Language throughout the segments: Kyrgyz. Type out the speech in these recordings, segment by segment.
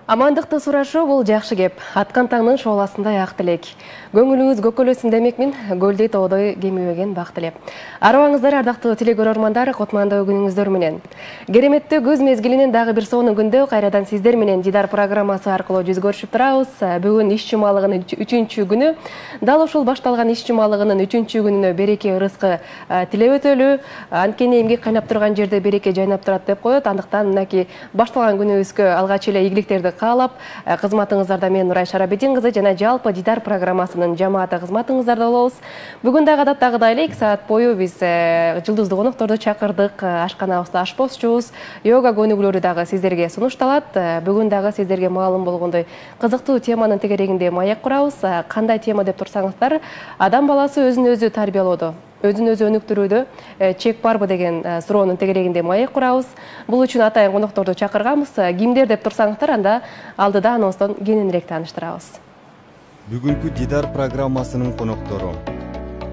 Амандыкты сурашуу бул жакшы кеп. Аткан таңдын шооласындай ак тилек. Көңүлүңүз көкөлөсүн демекмин, көлдөй тоодой кемибеген бак тилеп. Арыбаңыздар ардактуу телекөрөрмандар, котмандуу күнүңүздөр менен. Кереметтүү күз мезгилинин дагы бир сонун күндө кайрадан сиздер менен Дидар программасы аркылуу жүз көрүшүп турабыз. Бүгүн иш жумалыгынын 3-чү күнү. Дал ушул башталган иш жумалыгынын 3-чү күнүнө береке ырыскы тилеп өтөлү. Анткени эмгек кайнап турган жерде береке жайнап турат деп коет. Андыктан мынакей башталган күнүбүзгө алгач эле ийгиликтерди каалап, кызматыңыздарда мен Нурай Шарабетдин жана жалпы Дидар программасынын жамааты кызматыңыздарда болобуз. Бүгүн дагы адаттагыдай эле 2 саат бою биз жылдыздуу конокторду чакырдык. Ашканабызда ашпозчубуз, йога көнүгүүлөрү дагы сиздерге сунушталат. Бүгүн дагы сиздерге маалым болгондой кызыктуу теманын тегерегинде маек курабыз. Кандай тема деп турсаңыздар, адам баласы өзүн өзү тарбиялоодо, өзүн өзү өнүктүрүүдө чек барбы деген суроонун тегерегинде маек курабыз. Бул үчүн атайын конокторду чакырганбыз. Кимдер деп турсаңыздар, анда алдыда анонстон кененирээк тааныштырабыз. Бүгүнкү Дидар программасынын коноктору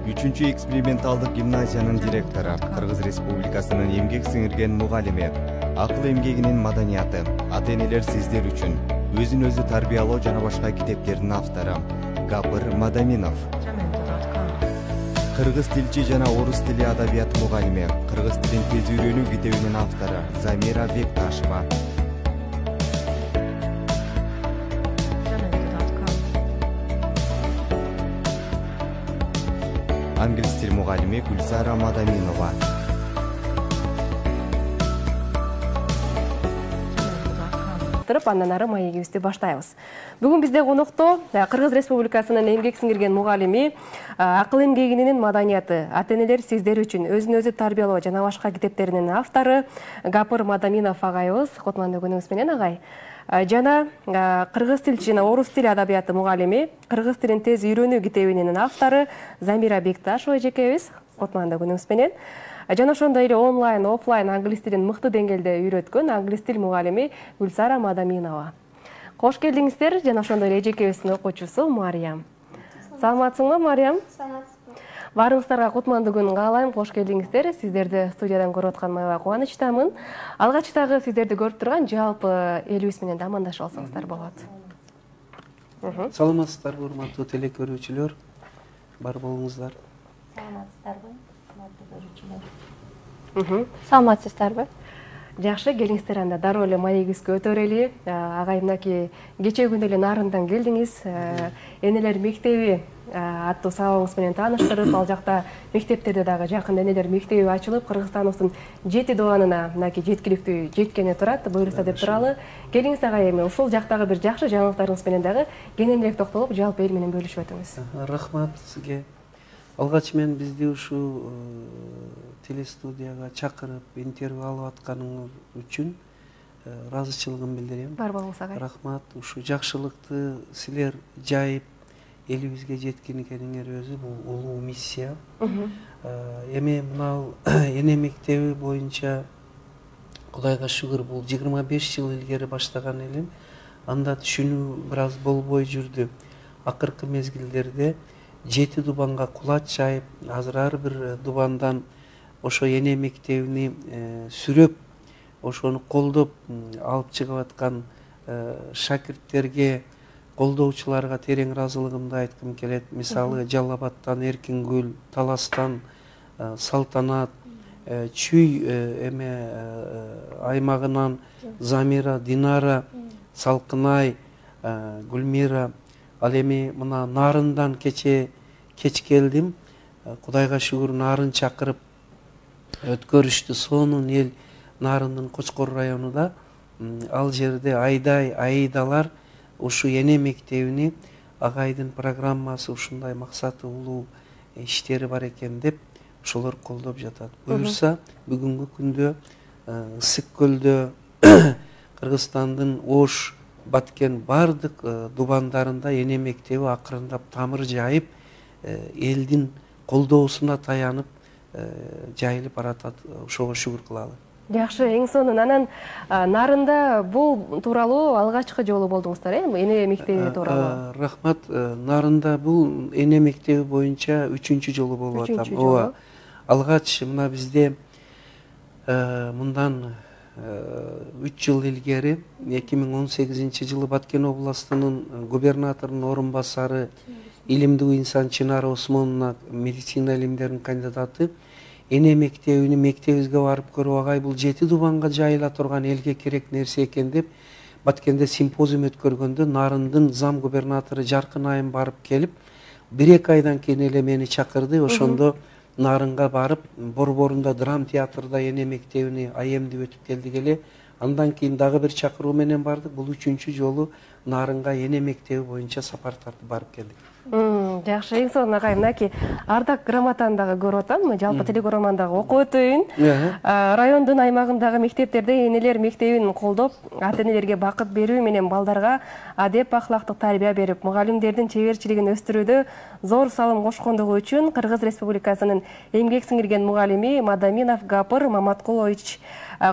3-чү эксперименталдык гимназиянын директору, Кыргыз Республикасынын эмгек сиңирген мугалими, акыл эмгегинин маданияты, ата-энелер сиздер үчүн, өзүн өзү тарбиялоо жана башка китептердин автору Гапыр Мадаминов. Кыргыз тилчи жана орус тили адабият мугалими, кыргыз тилин тез үйрөнүү китебинин автору Замира Бекташева. Англис тил мугалими Гүлсара Мадаминова. Андан ары маегибизди баштайбыз. Бүгүн бизде конокто Кыргыз Республикасынын эмгек сиңирген мугалими, акыл эмгегинин маданияты, ата-энелер сиздер үчүн, өзүн өзү тарбиялоо жана башка китептеринин автору Гапыр Мадаминов агайыбыз. Котмандуу күнүңүз менен агай. Жана кыргыз тил жана орус тили адабияты мугалими, кыргыз тилин тез үйрөнүү китебинин автору Замира Бекташева жекебиз. Котмандуу күнүңүз менен. Жана ошондой эле онлайн, офлайн англис тилин мыкты деңгээлде үйрөткөн англис тил мугалими Гүлсара Мадаминова. Кош келдиңиздер. Жана ошондой эле эжекебиздин окуучусу Мариям. Саламатсыңбы, Мариям? Саламатсызбы. Баарыңыздарга кутмандуу күн каалайм. Кош келдиңиздер. Сиздерди студиядан көрүп атканыма аябай кубанычтамын. Алгачтагы сиздерди көрүп турган жалпы элибиз менен да амандашып алсаңыздар болот. Саламатсыздарбы, урматтуу телекөрүүчүлөр? Бар болуңуздар. Саламатсыздарбы, урматтуу көрүүчүлөр? Саламатсыздарбы? Жакшы, келиңиздер, анда дароо эле маегибизге өтөрөлү. Агай, мынакей кечээ күнү эле Нарындан келдиңиз. Энелер мектеби аттуу сабагыңыз менен тааныштырып, ал жакта мектептерде дагы жакында энелер мектеби ачылып, Кыргызстаныбыздын 7 дубанына мынакей жеткиликтүү жеткени турат. Буюрса деп туралы. Келиңиз агай, эми ушул жактагы бир жакшы жаңылыктарыңыз менен дагы кененирээк токтолуп, жалпы эл менен бөлүшүп өтүңүз. Рахмат сизге. Алгач мен бизди ушул телестудияга чакырып, интервью алып атканыңыз үчүн ыраазычылыгымды билдирем. Бар болуңуз агай. Рахмат. Ушу жакшылыкты силер жайып элибизге жеткиргениңер өзү бул улуу миссия. Эми мына эне мектеби боюнча Кудайга шүгүр, бул 25 жыл илгери баштаган элем. Анда түшүнүү бир аз болбой жүрдү. Акыркы мезгилдерде 7 дубанга кулач жайып, азыр ар бир дубандан ошо эне мектебини сүрөп, ошону колдоп алып чыгып аткан шакирттерге, колдоочуларга терең ыраазылыгымды айткым келет. Мисалы, Жалал-Абадтан Эркингүл, Таластан Салтанат, Чүй аймагынан Замира, Динара, Салкынай, Гүлмира. Ал эми мына Нарындан кеч келдим. Кудайга шүгүр, Нарын чакырып өткөрүштү. Сонун эл Нарындын Кочкор районунда. Ал жерде айдай айдалар ушу эне мектебини агайдын программасы ушундай максаты улуу иштери бар экен деп ошолор колдоп жатат. Буюрса бүгүнкү күндө Ысык көлдө, Кыргызстандын Ош, Баткен бардык дубандарында эне мектеби акырындап тамыр жайып, элдин колдоосуна таянып жайылып баратат. Ошого шүгүр кылалы. Жакшы, эң сонун. Анан Нарында бул тууралуу алгачкы жолу болдуңуздар, эне мектеби тууралуу. Рахмат. Нарында бул эне мектеби боюнча 3-чү жолу болуп атам. Ооба. Алгач мына бизде мындан 3 жыл илгери 2018-жылы Баткен областынын губернаторунун орун басары илимдүү инсан Чынар Осмоновна медицина илимдеринин кандидаты эне мектебини мектебибизге барып көрүп агай бул 7 дубанга жайыла турган элге керек нерсе экен деп Баткенде симпозиум өткөргөндө Нарындын зам губернатору Жаркын айым барып келип 1-2 айдан кийин эле мени чакырды. Ошондо Нарынга барып борборунда драм театрда эне мектебини айемди өтүп келдик эле. Андан кийин дагы бир чакыруу менен бардык. Бул 3-чү жолу Нарынга эне мектеби боюнча сапар тартып барып келдик. Жакшы, эң сонун агай, мынакей ардак грамотаны дагы көрүп атам. Жалпы телеграммандагы окуп өтөйүн. Райондун аймагындагы мектептерде энелер мектебин колдоп, ата-энелерге бакыт берүү менен балдарга адеп ахлактык тарбия берип, мугалимдердин чеберчилигин өстүрүүдө зор салым кошкондугу үчүн Кыргыз Республикасынын эмгек сиңирген мугалими Мадаминов Гапыр Маматкулович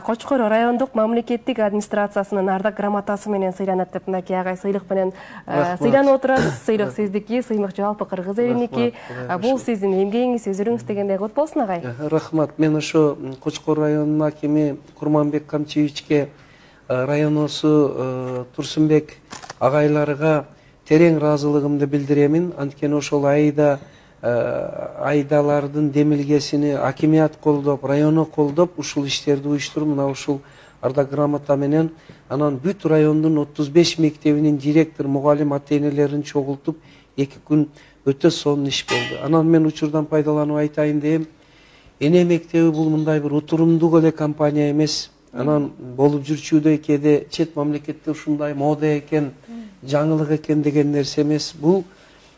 Кочкор райондук мамлекеттик администрациясынын ардак грамотасы менен сыйланат деп мынакей агай сыйлык менен сыйланып отурат. Сыйлык сиздики, сыймык жалпы Кыргыз элиники. Бул сиздин эмгегиңиз, өзүрүңүз дегендей кут болсун агай. Рахмат. Мен ошо Кочкор районунун акими Курманбек Камчиевичке, районосу Турсунбек агайларга терең ыраазылыгымды билдиремин. Анткени ошол айдалардын демилгесини акимият колдоп, районо колдоп, ушул иштерди уюштуруп, мына ушул ардак грамота менен анан бүт райондун 35 мектебинин директор, мугалим, ата-энелерин чогултуп 2 күн өтө сонун иш болду. Анан мен учурдан пайдаланып айтайын дейм. Эне мектеби бул мындай бир утурумдуу эле компания эмес. Анан болуп жүрчүдө кээде чет мамлекетте ушундай мода экен, жаңылык экен деген нерсе эмес. Бул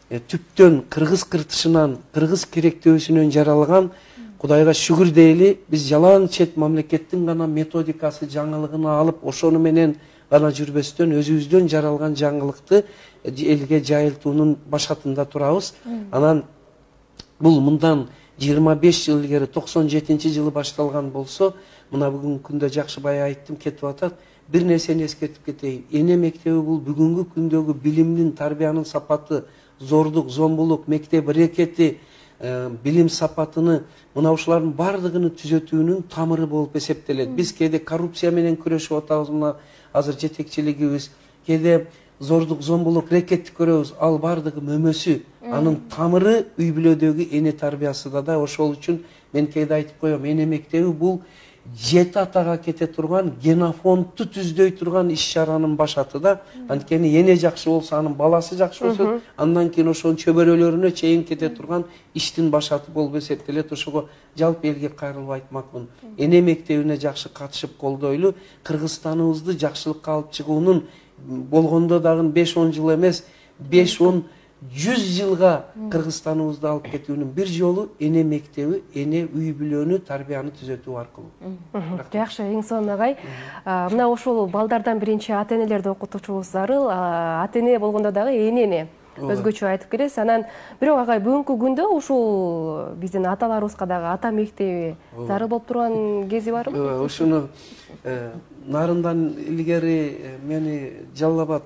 түптөн кыргыз кыртышынан, кыргыз керектөөсүнөн жаралган, Кудайга шүгүр дейли, биз жалаң чет мамлекеттин гана методикасы жаңылыгын алып, ошону менен гана жүрбөстөн өзүбүздөн жаралган жаңылыкты элге жайылтуунун башатында турабыз. Анан бул мындан 25 жыл илгери 97-жылы башталган болсо, мына бүгүнкү күндө жакшы бая айттым, кетип атат. Бир нерсени эскертип кетейин. Эне мектеби бул бүгүнкү күндөгү билимдин, тарбиянын сапаты, зордук, зомбулук, мектеп рекети, билим сапатыны мына ушулардын бардыгын түзөтүүнүн тамыры болуп эсептелет. Биз кээде коррупция менен күрөшүп атабыз, мына азыр жетекчилигибиз, кээде зордук, зомбулук, рекетти көрөбүз, ал бардыгы мөмөсү. Анын тамыры үй бүлөдөгү эне тарбиясында да. Ошол үчүн мен кээде айтып коем, эне мектеби бул 7 атага кете турган, генофондду түздөй турган иш чаранын башаты да. Анткени эне жакшы болсо, анын баласы жакшы өсөт, андан кийин ошонун чөбөрөлөрүнө чейин кете турган иштин башаты болуп эсептелет. Ошого жалпы элге кайрылып айтмакмын. Эне мектебине жакшы катышып колдойлу, Кыргызстаныбызды жакшылыкка алып чыгуунун болгондо дагы 5-10 жыл эмес, 5-10 100 жылга Кыргызстаныбызды алып кетүүнүн бир жолу эне мектеби, эне үй бүлөнү, тарбияны түзөтүү аркылуу. Жакшы, эң сонун агай. Мына ошол балдардан биринчи ата-энелерди окутуучубуз зарыл. Ата-эне болгондо дагы энени өзгөчө айтып келесиз. Анан бирок агай бүгүнкү күндө ушул биздин аталарыбызга дагы ата мектеби зарыл болуп турган кези барбы? Ушуну Нарындан илгери мени Жалал Абад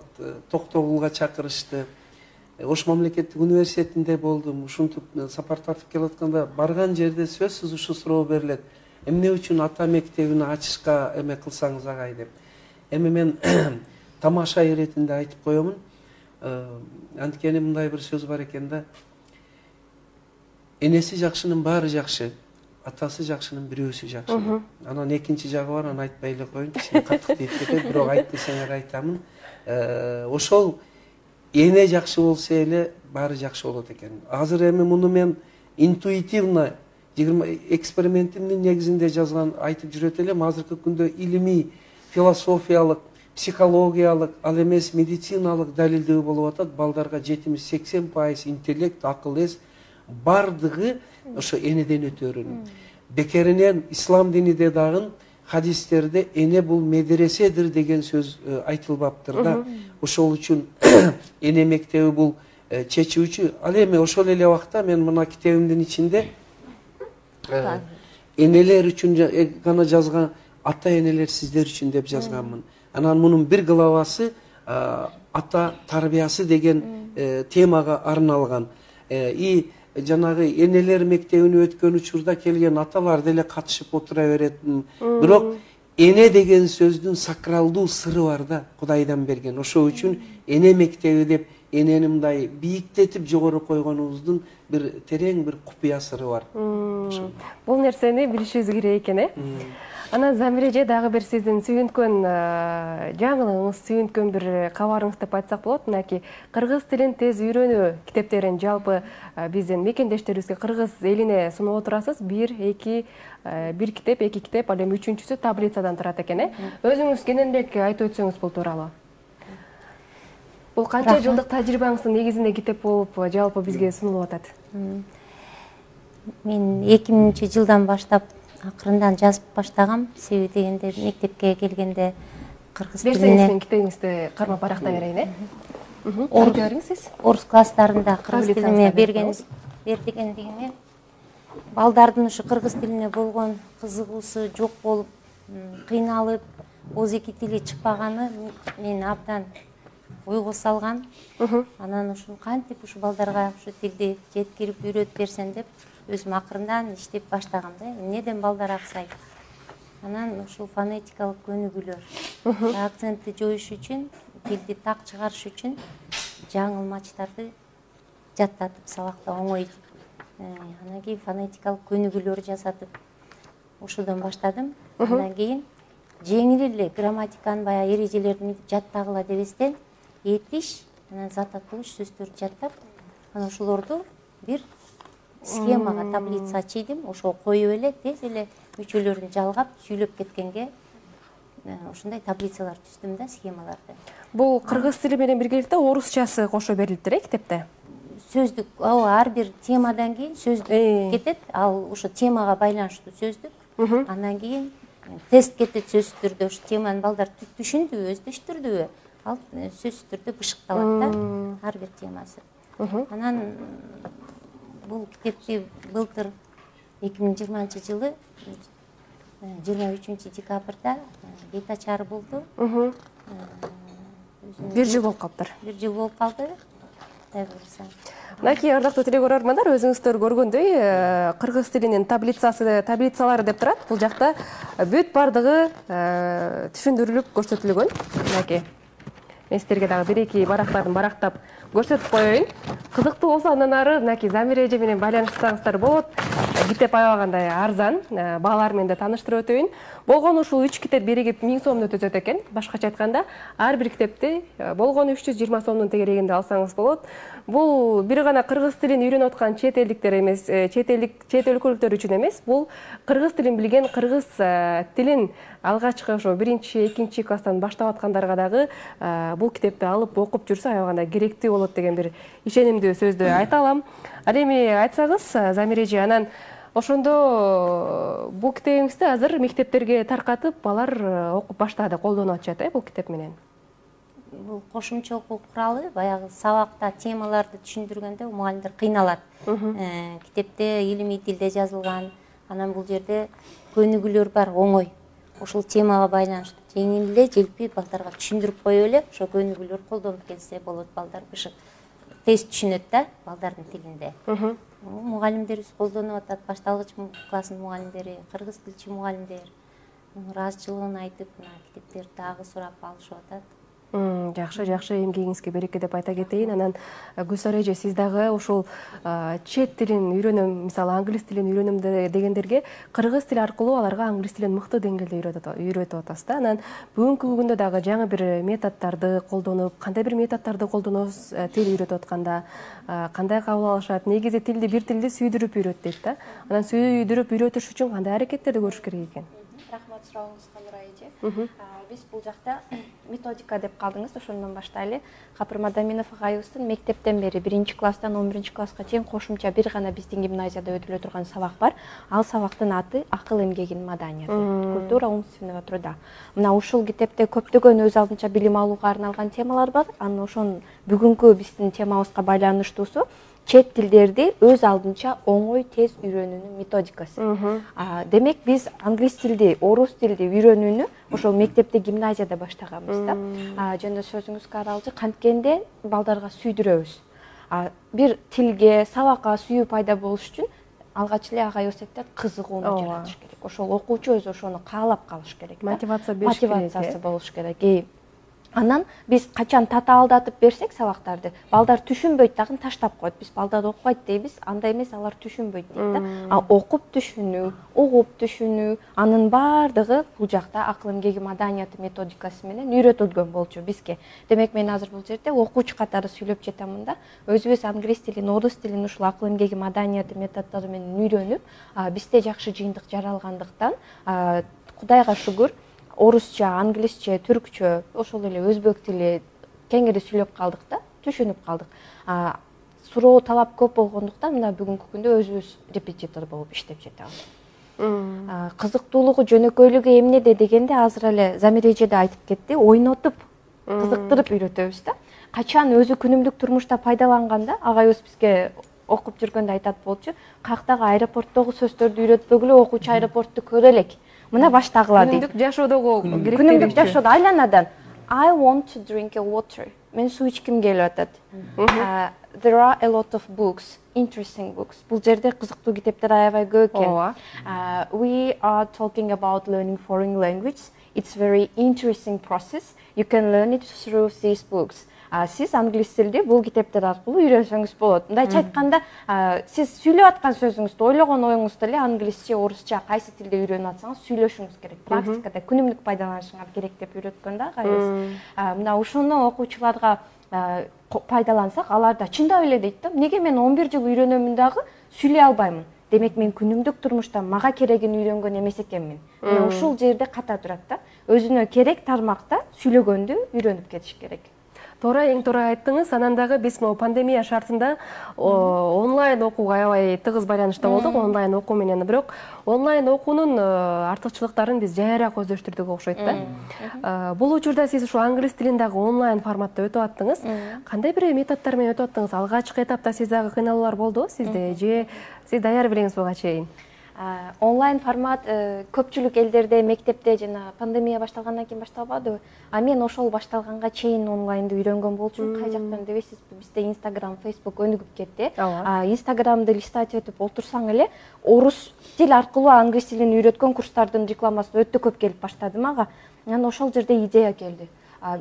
Токтогулга чакырышты. Ош мамлекеттик университетинде болдум. Ушинтип сапар тартып келатканда барган жерде сөзсүз ушу суроо берилет. Эмне үчүн ата мектебин ачышка эме кылсаңыз агай деп. Эми мен тамаша иретинде айтып коемун. Анткени мындай бир сөз бар экен да. Энеси жакшынын баары жакшы, атасы жакшынын бирөөсү жакшы. Анан экинчи жагы бар, аны айтпай эле коеюн. Каттык дейт кетет, бирок айт десеңер айтамын. Ошол эне жакшы болсо эле баары жакшы болот экен. Азыр эми муну мен интуитивно 20 экспериментимдин негизинде жазган айтып жүрөт элем. Азыркы күндө илимий, философиялык, психологиялык, ал эмес медициналык далилдөө болуп атат. Балдарга 70-80% интеллект, акыл эс бардыгы ошо энеден өтөрүн. Бекеринен ислам дининде дагы хадистерде эне бул медреседир деген сөз айтылбаптыр да. Ошол үчүн эне мектеби бул чечүүчү. Ал эми ошол эле убакта мен мына китебимдин ичинде энелер үчүн гана жазган, ата энелер сиздер үчүн деп жазганмын. Анан мунун бир главасы ата тарбиясы деген темага арналган. И жанагы энелер мектебине өткөн учурда келген аталар деле катышып отура берет. Бирок эне деген сөздүн сакралдуу сыры бар да, Кудайдан берген. Ошол үчүн эне мектеби деп энени мындай бийиктетип жогору койгонубуздун бир терең бир купуя сыры бар. Бул нерсени билишибиз керек экен, Анан Замир эже дагы бир сиздин сүйүнткөн жаңылыгыңыз, сүйүнткөн бир кабарыңыз деп айтсак болот. Мынакей кыргыз тилин тез үйрөнүү китептерин жалпы биздин мекендештерибизге, кыргыз элине сунуп отурасыз. Бир китеп, эки китеп, ал эми үчүнчүсү таблицадан турат экен, Өзүңүз кененирээк айтып өтсөңүз бул тууралуу. Бул канча жылдык тажрыйбаңыздын негизинде китеп болуп жалпы бизге сунулуп атат? Мен 2000-жылдан баштап акырындан жазып баштагам. Себеби дегенде мектепке келгенде кыргыз тилине китебиңизди кармап барактай берейин, Айтып бериңиз сиз. Орус класстарында кыргыз тилине бергендигиме балдардын ушу кыргыз тилине болгон кызыгуусу жок болуп, кыйналып, оз эки тили чыкпаганы мен абдан ойго салган. Анан ушул кантип ушу балдарга ушу тилди жеткирип үйрөтүп берсем деп өзүм акырындан иштеп баштагам да. Эмнеден балдар аксайт? Анан ушул фонетикалык көнүгүүлөр, акцентти жоюш үчүн, тилди так чыгарыш үчүн жаңылмачтарды жаттатып сабакта оңой. Анан кийин фонетикалык көнүгүүлөр жасатып ошодон баштадым. Анан кийин жеңил эле грамматиканын баягы эрежелерин жаттагыла дебестен этиш, анан зат аталыш сөздөрдү жаттап, анан ошолорду бир схемага, таблица чийдим. Ошол коюп эле тез эле мүчөлөрүн жалгап сүйлөп кеткенге ошондой таблицалар түздүм да, схемаларды. Бул кыргыз тили менен биргеликте орусчасы кошо берилиптир, китепте? Сөздүк, ар бир темадан кийин сөздүк кетет. Ал ошо темага байланыштуу сөздүк. Андан кийин тест кетет сөзсүз түрдө. Ошо теманы балдар түшүндүбү, өздөштүрдүбү? Ал сөзсүз түрдө бышыкталат да, ар бир темасы. Анан бул китепти былтыр 2020-жылы 23-декабрда бет ачары болду. Бир жыл болуп калыптыр. Бир жыл болуп калды. Мынакей ардактуу телегөрөрмандар, өзүңүздөр көргөндөй, кыргыз тилинин таблицалары деп турат. Бул жакта бүт бардыгы түшүндүрүлүп көрсөтүлгөн. Мынакей мен сиздерге дагы бир-эки барактарын барактап көрсөтүп коеюн. Кызыктуу болсо андан ары мынакей Замир эже менен байланыштырсаңыздар болот. Китеп аябагандай арзан, баалар менен да тааныштырып өтөйүн. Болгону ушул 3 китеп биригип 1000 сомдо төзөт экен. Башкача айтканда, ар бир китепти болгону 320 сомдун тегерегинде алсаңыз болот. Бул бир гана кыргыз тилин үйрөнүп аткан чет элдиктер эмес, чет өлкөлүктөр үчүн эмес, бул кыргыз тилин билген, кыргыз тилин алгачкы ошо 1-2 класстан баштап аткандарга дагы бул китепти алып окуп жүрсө аябагандай керектүү болот деген бир ишенимдүү сөздү айта алам. Ал эми айтсагыз, Замир эже, анан ошондо бул китебиңизди азыр мектептерге таркатып, балар окуп баштады, колдонуп атышат, бул китеп менен. Бул кошумча окуу куралы, баягы сабакта темаларды түшүндүргөндө мугалимдер кыйналат. Китепте илимий тилде жазылган, анан бул жерде көнүгүүлөр бар, оңой. Ошол темага байланыштуу жеңил эле желпи балдарга түшүндүрүп коюп эле, ошо көнүгүүлөр колдонуп келсе болот. Балдар бышык тез түшүнөт да балдардын тилинде. Мугалимдерибиз колдонуп атат, башталгыч класстын мугалимдери, кыргыз тилчи мугалимдер ыраазычылыгын айтып, мына китептерди дагы сурап алышып атат. Жакшы, эмгегиңизге береке деп айта кетейин. Анан Гүлсара эже, сиз дагы ушул чет тилин үйрөнөм, мисалы англис тилин үйрөнөм дегендерге кыргыз тили аркылуу аларга англис тилин мыкты деңгээлде үйрөтүп атасыз да. Анан бүгүнкү күндө дагы жаңы бир методдорду колдонуп, кандай бир методдорду колдоносуз тил үйрөтүп атканда, кандай кабыл алышат? Негизи бир тилди сүйдүрүп үйрөт дейт да. Анан сүйдүрүп үйрөтүш үчүн кандай аракеттерди көрүш керек экен? Рахмат сурооңузга, Нурай эже. Биз бул жакта методика деп калдыңыз, ошондон баштайлы. Капыр Мадаминов агайыбыздын мектептен бери 1-класстан 11-класска чейин кошумча бир гана биздин гимназияда өтүлө турган сабак бар. Ал сабактын аты акыл эмгегинин маданияты, культура умственного труда. Мына ушул китепте көптөгөн өз алдынча билим алууга арналган темалар бар. Анын ошонун бүгүнкү биздин темабызга байланыштуусу чет тилдерди өз алдынча оңой тез үйрөнүүнүн методикасы. Демек биз англис тилди, орус тилди үйрөнүүнү ошол мектепте, гимназияда баштаганбыз да. Жана сөзүңүзгө аралжы канткенде балдарга сүйдүрөбүз. Бир тилге, сабакка сүйүү пайда болуш үчүн алгач эле ага өсөктөр кызыгууну жаратыш керек. Ошол окуучу өзү ошону каалап калыш керек. Мотивация бериш керек. Мотивациясы болуш керек. Анан биз качан татаалдатып берсек сабактарды, балдар түшүнбөйт дагы таштап коет. Биз балдар окубайт дейбиз, андай эмес, алар түшүнбөйт дейт да. А окуп түшүнүү, угуп түшүнүү, анын баардыгы бул жакта акыл эмгеги маданияты методикасы менен үйрөтүлгөн болчу бизге. Демек мен азыр бул жерде окуучу катары сүйлөп жатамын да, өзүбүз англис тилин, орус тилин ушул акыл эмгеги маданияты методдору менен үйрөнүп, бизде жакшы жыйынтык жаралгандыктан, Кудайга шүгүр, орусча, англисче, түркчө, ошол эле өзбек тили кеңири сүйлөп калдык да, түшүнүп калдык. Суроо талап көп болгондуктан мына бүгүнкү күндө өзүбүз репетитор болуп иштеп жатабыз. Кызыктуулугу, жөнөкөйлүгү эмнеде дегенде азыр эле Замир эже да айтып кетти, ойнотуп, кызыктырып үйрөтөбүз да. Качан өзү күнүмдүк турмушта пайдаланганда, агайыбыз бизге окуп жүргөндө айтат болчу, каяктагы аэропорттогу сөздөрдү үйрөтпөгүлө окуучу аэропортту көрө элек. Мына баштагыла дейт. Күнүмдүк жашоодогу керектүү. Күнүмдүк жашоодо айланадан I want to drink a water. Мен суу ичким келип атат. There are a lot of books, interesting books. Бул жерде кызыктуу китептер аябай көп экен. We are talking about learning foreign language. It's very interesting process. You can learn it through these books. Сиз англис тилди бул китептер аркылуу үйрөнсөңүз болот. Мындайча айтканда, сиз сүйлөп аткан сөзүңүздү, ойлогон оюңузду эле англисче, орусча, кайсы тилде үйрөнүп атсаңыз сүйлөшүңүз керек. Практикада күнүмдүк пайдаланышыңар керек деп үйрөткөн да агайыбыз. Мына ошону окуучуларга пайдалансак, алар да чындап эле дейт да, эмнеге мен 11 жыл үйрөнөмүн дагы сүйлөй албаймын. Демек мен күнүмдүк турмушта мага керегин үйрөнгөн эмес экенмин. Мына ушул жерде ката турат да. Өзүнө керек тармакта сүйлөгөндү үйрөнүп кетиш керек. Туура, эң туура айттыңыз. Анан дагы биз пандемия шартында онлайн окууга аябай тыгыз байланышта болдук, онлайн окуу менен. Бирок онлайн окуунун артыкчылыктарын биз жайыраак өздөштүрдүк окшойт да. Бул учурда сиз ушул англис тилин дагы онлайн форматта өтүп аттыңыз. Кандай бир методдор менен өтүп аттыңыз? Алгачкы этапта сиз дагы кыйналуулар болдубу сизде же сиз даяр белеңиз буга чейин? Онлайн формат көпчүлүк элдерде мектепте жана пандемия башталгандан кийин башталбадыбы? Мен ошол башталганга чейин онлайнды үйрөнгөн болчумун. Кай жактан дебейсизби? Бизде Instagram, Facebook өнүгүп кетти. Instagramды листать этип отурсаң эле орус тил аркылуу англис тилин үйрөткөн курстардын рекламасы өтө көп келип баштады мага. Анан ошол жерде идея келди.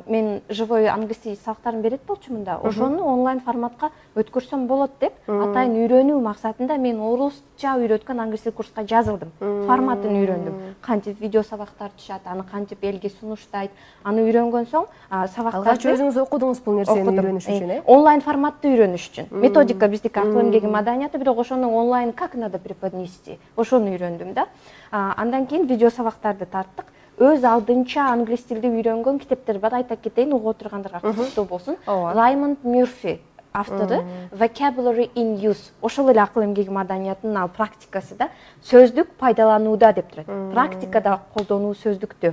Мен живой англис тили сабактарын берет болчумун да. Ошону онлайн форматка өткөрсөм болот деп, атайын үйрөнүү максатында мен орусча үйрөткөн англис тил курска жазылдым. Форматын үйрөндүм. Кантип видео сабактар түшөт, аны кантип элге сунуштайт. Аны үйрөнгөн соң сабактарды алгач өзүңүз окудуңуз бул нерсени үйрөнүш үчүн, онлайн форматты үйрөнүш үчүн. Методика биздики акыл эмгеги маданияты, бирок ошону онлайн как надо преподнести. Ошону үйрөндүм да. Андан кийин видео сабактарды тарттык. Өз алдынча англис тилди үйрөнгөн китептер бар, айта кетейин, угуп отургандарга кызыктуу болсун. Раймонд Мюрфи автору Vocabulary in Use. Ошол эле акыл эмгеги маданиятынын ал практикасы да, сөздүк пайдаланууда деп турат. Практикада колдонуу сөздүктү.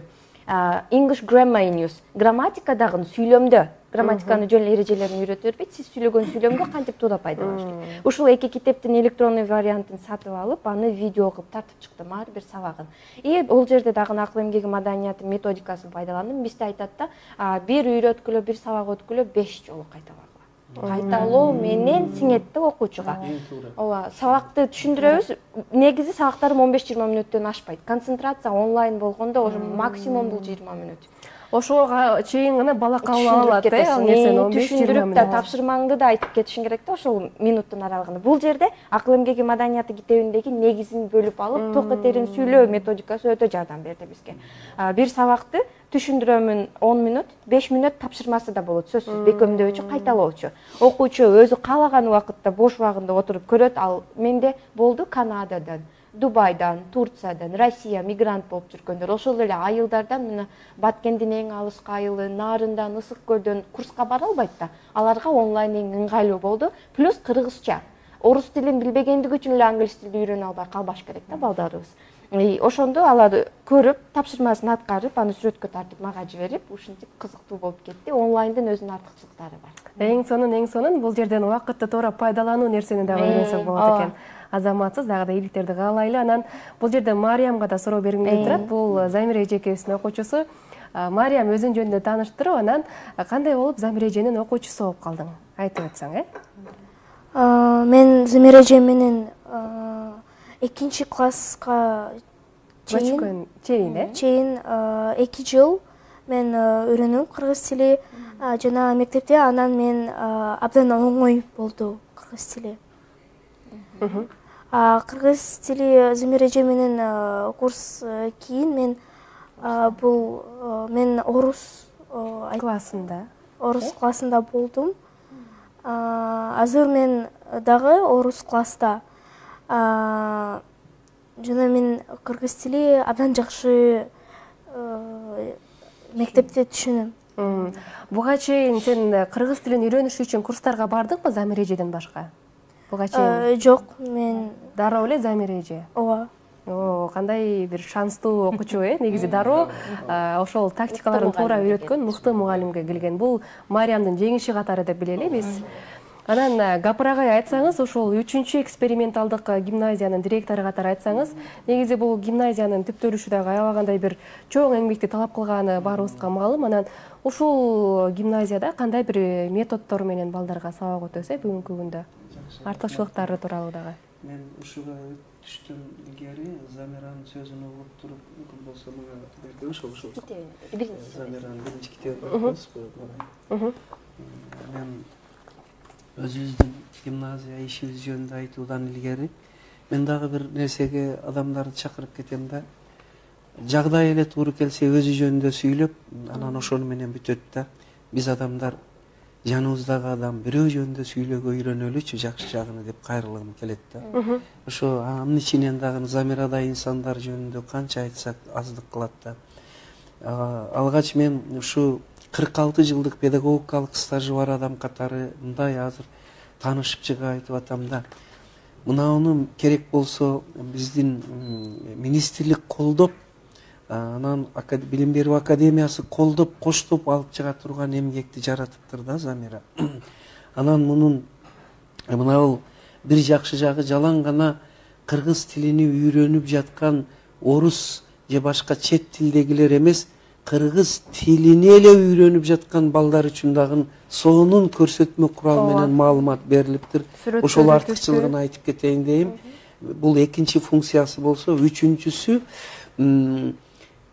English Grammar in Use. Грамматикадагы сүйлөмдө, грамматиканын жөн эрежелерин үйрөтүп бербейт, сиз сүйлөгөн сүйлөмгө кантип туура пайдаланыш керек. Ушул эки китептин электронный вариантын сатып алып, аны видео кылып тартып чыктым ар бир сабагын. Бул жерде дагы акыл эмгеги маданияты методикасын пайдаландым. Бизде айтат да, бир үйрөткүлө, бир сабак өткүлө 5 жолу кайталангыла. Кайталоо менен сиңет да окуучуга. Ооба, сабакты түшүндүрөбүз. Негизи сабактарым 15-20 мүнөттөн ашпайт. Концентрация онлайн болгондо ошо максимум бул 20 мүнөт. Ошого чейин гана бала кабыл алат да, ал нерсени 15-20 түшүндүрүп да тапшырмаңды да айтып кетишиң керек да ошол минуттун аралыгында. Бул жерде акыл эмгеги маданияты китебиндеги негизин бөлүп алып, ток этерин сүйлөө методикасы өтө жардам берди бизге. Бир сабакты түшүндүрөмүн 10 мүнөт, 5 мүнөт тапшырмасы да болот, сөзсүз бекемдөочү, кайталоочу. Окуучу өзү каалаган убакытта, бош убагында отуруп көрөт. Ал менде болду Канададан, Дубайдан, Турциядан, Россия мигрант болуп жүргөндөр, ошол эле айылдардан, мына Баткендин эң алыскы айылы, Нарындан, Ысык көлдөн курска бара албайт да. Аларга онлайн эң ыңгайлуу болду. Плюс кыргызча. Орус тилин билбегендиги үчүн эле англис тилди үйрөнө албай калбаш керек да балдарыбыз. Ошондо алар көрүп, тапшырмасын аткарып, аны сүрөткө тартып мага жиберип, ушинтип кызыктуу болуп кетти. Онлайндын өзүнүн артыкчылыктары бар. Эң сонун бул жерден убакытты туура пайдалануу нерсени да үйрөнсөк болот экен. Азаматсыз дагы да ийгиликтерди каалайлы. Анан бул жерде Мариямга да суроо бергим келип турат. Бул Замир эжекебиздин окуучусу. Мариям өзүн жөнүндө тааныштырып, анан кандай болуп Замир эженин окуучусу болуп калдың? Айтып өтсөң, Мен Замир эже менен экинчи класска чейин чейин 2 жыл мен үйрөнүм кыргыз тили жана мектепте, анан мен абдан оңой болду кыргыз тили. Кыргыз тили Замир эже менен курс кийин мен мен орус классында болдум. Азыр мен дагы орус класста. Жана мен кыргыз тили абдан жакшы мектепте түшүнөм. Буга чейин сен кыргыз тилин үйрөнүш үчүн курстарга бардыңбы Замир эжеден башка? Буга чейин? Жок, мен дароо эле Замир эже. Ооба. Кандай бир шанстуу окуучу негизи дароо ошол тактикаларын туура үйрөткөн мыкты мугалимге келген. Бул Мариямдын жеңиши катары деп билели биз. Анан Гапырагай айтсаңыз, ошол 3-чү эксперименталдык гимназиянын директору катары айтсаңыз, негизи бул гимназиянын түптөлүшү дагы аябагандай бир чоң эмгекти талап кылганы баарыбызга маалым. Анан ушул гимназияда кандай бир методдор менен балдарга сабак өтөсө бүгүнкү күндө? Артыкчылыктары тууралуу дагы. Мен ушуга түштөн илгери Замиранын сөзүн угуп туруп, мүмкүн болсо мага берген ошол Замиранын биринчи китебин окуңузбу? Мен өзүбүздүн гимназия ишибиз жөнүндө айтуудан илгери мен дагы бир нерсеге адамдарды чакырып кетем да. Жагдай эле туура келсе өзү жөнүндө сүйлөп, анан ошону менен бүтөт да. Биз адамдар жаныбыздагы адам бирөө жөнүндө сүйлөөгө үйрөнөлүчү жакшы жагын деп кайрылгым келет да. Ошо анын ичинен дагы Замирадай инсандар жөнүндө канча айтсак аздык кылат да. Алгач мен ушу 46 жылдык педагогикалык стажы бар адам катары мындай азыр таанышып чыгып айтып атам да. Мынауну керек болсо биздин министрлик колдоп, анан билим берүү академиясы колдоп, коштоп алып чыга турган эмгекти жаратыптыр да Замира. Анан мынау бир жакшы жагы жалаң гана кыргыз тилини үйрөнүп жаткан орус же башка чет тилдегилер эмес, кыргыз тилини эле үйрөнүп жаткан балдар үчүн дагы сонун көрсөтмө курал менен маалымат берилиптир. Ошол артыкчылыгын айтып кетейин дейм. Бул экинчи функциясы болсо, үчүнчүсү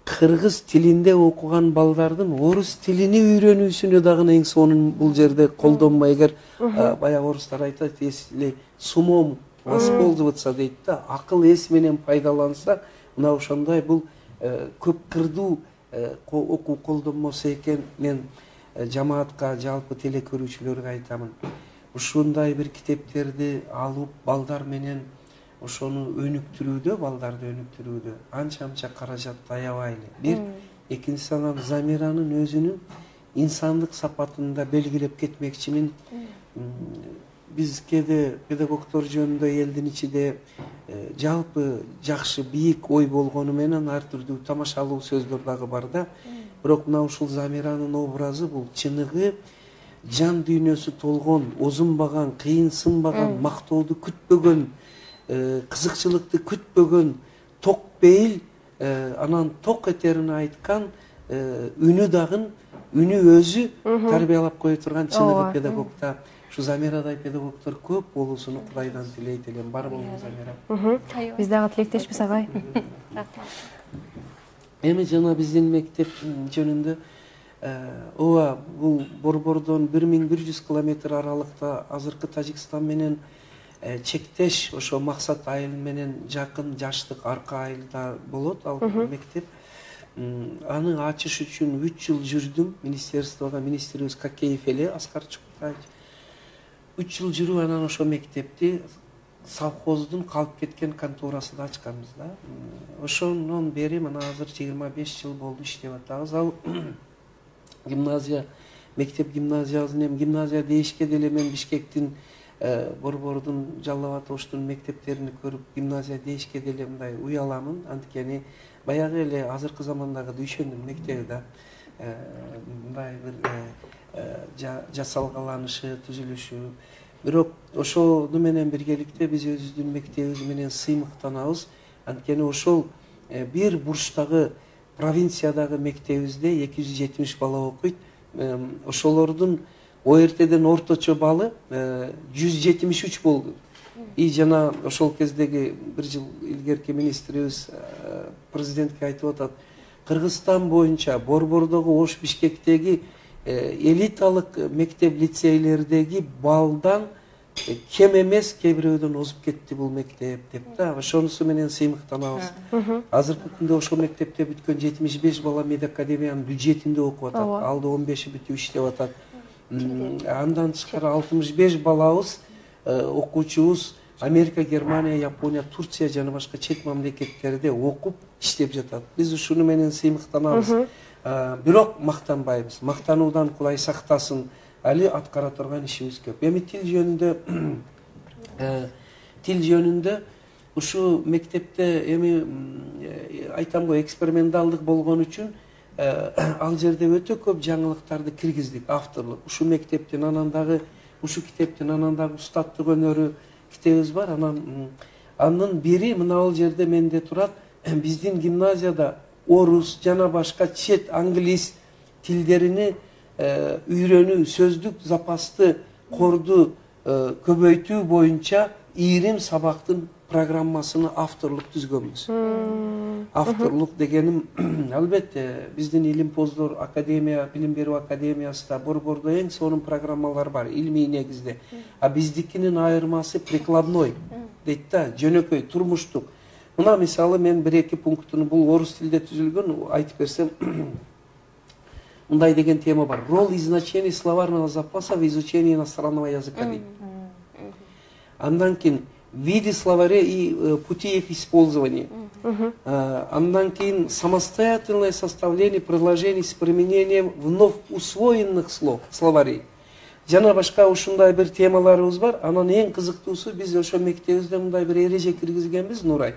кыргыз тилинде окуган балдардын орус тилини үйрөнүүсүнө дагы эң сонун бул жерде колдонмо. Эгер баягы орустар айтат, если с умом воспользоваться дейт да, акыл эс менен пайдаланса, мына ошондой бул көп кырдуу окуу колдонмосу экен. Мен жамаатка, жалпы теле көрүүчүлөргө айтамын. Ушундай бир китептерди алып балдар менен ошону өнүктүрүүдө, балдарды өнүктүрүүдө анча каражат аябайлы. Бир, экинчиси анан Замиранын өзүнүн инсандык сапатын да белгилеп кетмекчимин. Биз кээде педагогдор жөнүндө элдин ичинде жалпы жакшы бийик ой болгону менен ар түрдүү тамашалуу сөздөр дагы бар да. Бирок мына ушул Замиранын образы бул чыныгы жан дүйнөсү толгон, озунбаган, кыйынсынбаган, мактооду күтпөгөн, кызыкчылыкты күтпөгөн, ток бейил, анан ток этерин айткан үнү дагы, үнү өзү тарбиялап кое турган чыныгы педагогда. Şu Замирадай педагогдор көп болуусун Кудайдан тилейт элем. Бар болуңуз Замира. Биз дагы тилектешпиз агай. Эми жана биздин мектеп жөнүндө ооба бул Борбордон 1100 километр аралыкта азыркы Тажикстан менен чектеш, ошо максат айыл менен жакын жаштык арка айылда болот ал мектеп. Аны ачыш үчүн 3 жыл жүрдүм. Министерствого министрибиз Какеев эле Аскар Чукутаевич 3 жыл жүрүп анан ошо мектепти совхоздун калып кеткен конторасында ачканбыз да. Ошондон бери мына азыр 25 жыл болду иштеп атабыз. Ал гимназия, мектеп гимназиясын эми гимназия дейишке деле мен Бишкектин Борбордун Жалал абад Оштун мектептерини көрүп гимназия дейишке деле мындай уяламын. Анткени баягы эле азыркы замандагы дүйшөндүн мектеби да. Мындай бир жасалгаланышы, түзүлүшү. Бирок ошону менен биргеликте биз өзүбүздүн мектебибиз менен сыймыктанабыз. Анткени ошол бир бурчтагы провинциядагы мектебибизде 270 бала окуйт. Ошолордун ОРТден орточо баллы 173 болду. И жана ошол кездеги бир жыл илгерки министрибиз президентке айтып атат, Кыргызстан боюнча Борбордогу Ош Бишкектеги элиталык мектеп лицейлердеги балдан кем эмес, кээ бирөөдөн озуп кетти бул мектеп деп да. Ошонусу менен сыймыктанабыз. Азыркы күндө ошол мектепте бүткөн 75 бала медакадемиянын бюджетинде окуп атат. Алды 15 бүтүп иштеп атат. Андан тышкары 65 балабыз, окуучубуз Америка, Германия, Япония, Турция жана башка чет мамлекеттерде окуп иштеп жатат. Биз ушуну менен сыймыктанабыз. Бирок мактанбайбыз. Мактануудан Кудай сактасын. Али аткара турган ишибиз көп. Эми тил жөнүндө ушу мектепте эми айтам го эксперименталдык болгон үчүн ал жерде өтө көп жаңылыктарды киргиздик, авторлук. Ушу мектептин анан дагы ушу китептин анан дагы устаттык өнөрү китебиз бар. Анын бири мына бул жерде менде турат. Биздин гимназияда орус жана башка чет англис тилдерини үйрөнүү, сөздүк запасты корду көбөйтүү боюнча ийрим сабактын программасыны авторлук түзгөнбүз. Авторлук дегеним албетте биздин Илимпоздор академия, билим берүү академиясында Борбордо эң сонун программалар бар, илмий негизде. А биздикинин айырмасы прикладной дейт да, жөнөкөй, турмуштук. Мына мисалы мен 1-2 пунктуну бул орус тилде түзүлгөн, айтып берсем, мындай деген тема бар. Роль и значение словарного запаса в изучении иностранного языка. Андан кийин виды словарей и пути их использования. Андан кийин самостоятельное составление предложений с применением вновь усвоенных слов, словарей. Жана башка ушундай бир темаларыбыз бар. Анан эң кызыктуусу биз ошо мектебибизде мындай бир эреже киргизгенбиз, Нурай.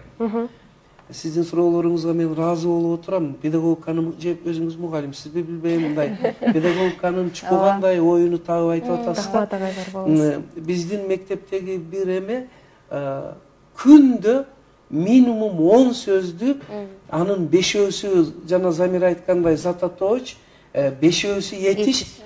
Сиздин суроолоруңузга мен ыраазы болуп отурам. Педагогиканын же өзүңүз мугалимсизби билбейм, мындай педагогиканын чукугандай оюну табып айтып атасыздар. Биздин мектептеги бир эме күндө минимум 10 сөздү, анын 5өөсү жана Замир айткандай зататоч, 5өөсү етиш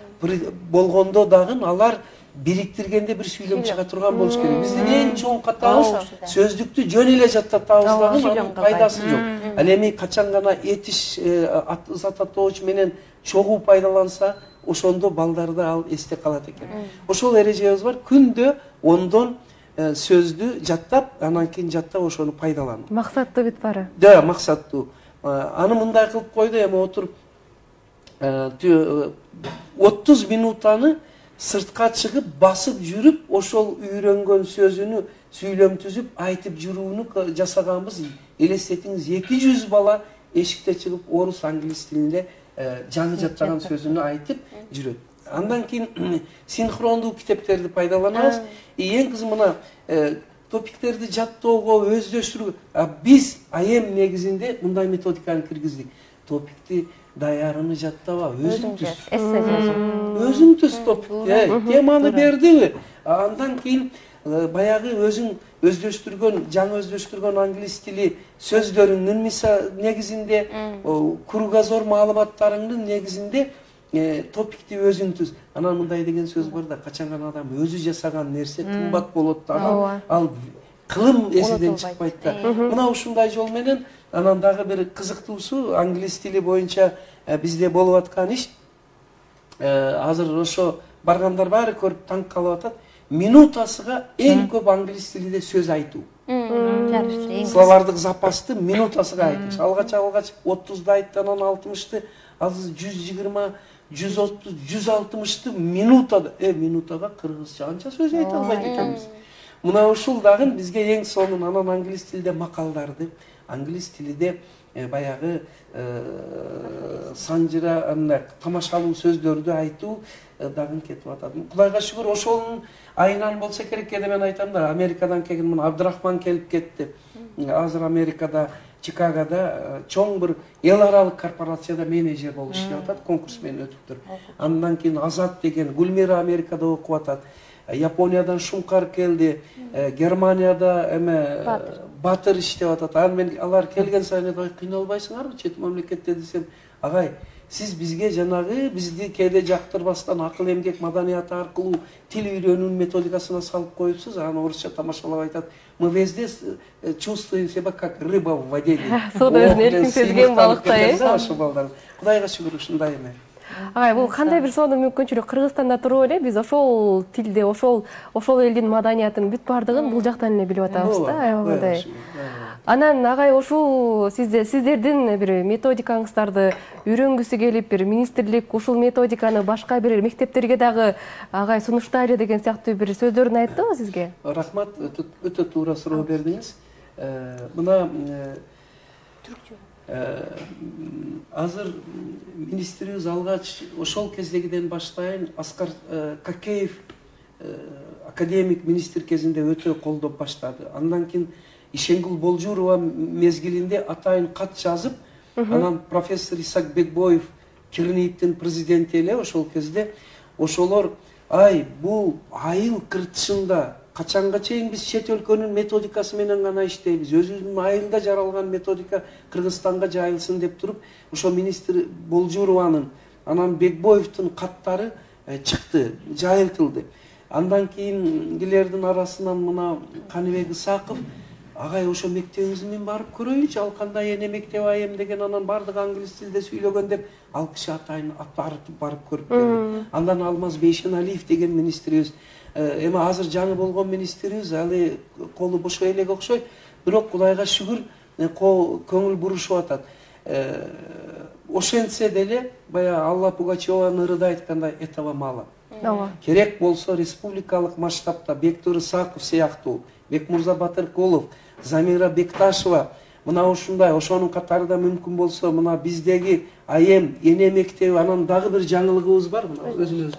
болгондо дагы алар бириктиргенде бир сүйлөм чыга турган болуш керек. Биздин эң чоң катабыз сөздүктү жөн эле жаттатабыз дагы анын пайдасы жок. Ал эми качан гана этиш зататоч менен чогуу пайдаланса, ошондо балдарда ал эсте калат экен. Ошол эрежебиз бар. Күндө 10дон сөздү жаттап, анан кийин жаттап ошону пайдалануу. Максаттуу бүт бары. Да, максаттуу. Аны мындай кылып койду, эми отуруп 30 минутаны сыртка чыгып, басып жүрүп, ошол үйрөнгөн сөзүнү сүйлөм түзүп, айтып жүрүүнү жасаганбыз. Элестетиңиз, 200 бала эшикте чыгып, орус, англис тилинде жаңы жаттаган сөзүнү айтып жүрөт. Андан кийин синхрондуу китептерди пайдаланабыз. Эң кызыгы мына топиктерди жаттоого, өздөштүрүүгө. Биз айем негизинде мындай методиканы киргиздик. Топикти даярыны жаттаба, өзүң түз. Өзүң түз топикти, теманы бердиби? Андан кийин баягы өзүң өздөштүргөн, жаңы өздөштүргөн англис тили сөздөрүңнүн негизинде, кругозор маалыматтарыңдын негизинде топикти өзүң түз. Анан мындай деген сөз бар да, качан гана адам өзү жасаган нерсе кымбат болот да, ал кылым эсиден чыкпайт да. Мына ушундай жол менен анан дагы бир кызыктуусу англис тили боюнча бизде болуп аткан иш. Азыр ошо баргандар баары көрүп таң калып атат. Минутасыга эң көп англис тилинде сөз айтуу. Словардык запасты минутасыга айтыш. Алгач 30ды айтты, анан 60ты, азыр 120, 130, 160ты минутада. Минутага кыргызча анча сөз айта албайт экенбиз. Мына ушул дагы бизге эң сонун. Анан англис тилде макалдарды, англис тилиде баягы санжыра, тамашалуу сөздөрдү айтуу дагы кетип атат. Кудайга шүгүр, ошонун айынан болсо керек. Кээде мен айтам да, Америкадан келген мына Абдрахман келип кетти. Азыр Америкада, Чикагода чоң бир эл аралык корпорацияда менеджер болуп иштеп атат, конкурс менен өтүптүр. Андан кийин Азат деген Гүлмира Америкада окуп атат. Япониядан Шумкар келди, Германияда Батыр иштеп атат. Алар келген сайын кыйналбайсыңарбы чет мамлекетте десем, агай, Сиз бизге жанагы бизди кээде жактырбастан акыл эмгек маданияты аркылуу тил үйрөнүү методикасына салып коюпсуз. Аны орусча тамашалап айтат. Мы везде чувствуем себя как рыба в воде. Суда өзүн эркин сезген балыктай. Ошо балдар. Кудайга шүгүр ушундай эме. Агай, бул кандай бир сонун мүмкүнчүлүк. Кыргызстанда туруп эле биз ошол тилде, ошол элдин маданиятынын бүт баардыгын бул жактан эле билип атабыз да, аябагандай. Анан агай, ушул сиздердин бир методикаңыздарды үйрөнгүсү келип, бир министрлик ушул методиканы башка бир мектептерге дагы агай сунуштайлы деген сыяктуу бир сөздөрүн айттыбы сизге? Рахмат, өтө туура суроо бердиңиз. Мына азыр министрибиз алгач ошол кездегиден баштайын Аскар Какеев академик министр кезинде өтө колдоп баштады. Андан кийин Ишенгул Болжурова мезгилинде атайын кат жазып, анан профессор Исак Бекбоев Кирниевдин президенти эле ошол кезде ошолор бул айыл кыртышында качанга чейин биз чет өлкөнүн методикасы менен гана иштейбиз. Өзүбүздүн айылда жаралган методика Кыргызстанга жайылсын деп туруп, ошо министр Болжурованын, анан Бекбоевдин каттары чыкты, жайылтылды. Андан кийингилердин арасынан мына Каныбек Исаков агай ошо мектебиңизди мен барып көрөйүнчү, ал кандай эне мектеп айым деген, анан бардык англис тилде сүйлөгөн деп ал киши атайын артып барып көрүп келди. Андан Алмаз Бейшеналиев деген министрибиз, эми азыр жаңы болгон министрибиз, алы колу бошой элеге окшойт, бирок Кудайга шүгүр көңүл бурушуп атат. Ошентсе деле бая Алла Пугачеванын ырыда айткандай этого мало. Керек болсо республикалык масштабта Бектур Исаков сыяктуу, Бекмурза Батыркулов, Замира Бекташева, мына ушундай, ошонун катарында мүмкүн болсо мына биздеги айем эне мектеби, анан дагы бир жаңылыгыбыз бар, мына өзүнүз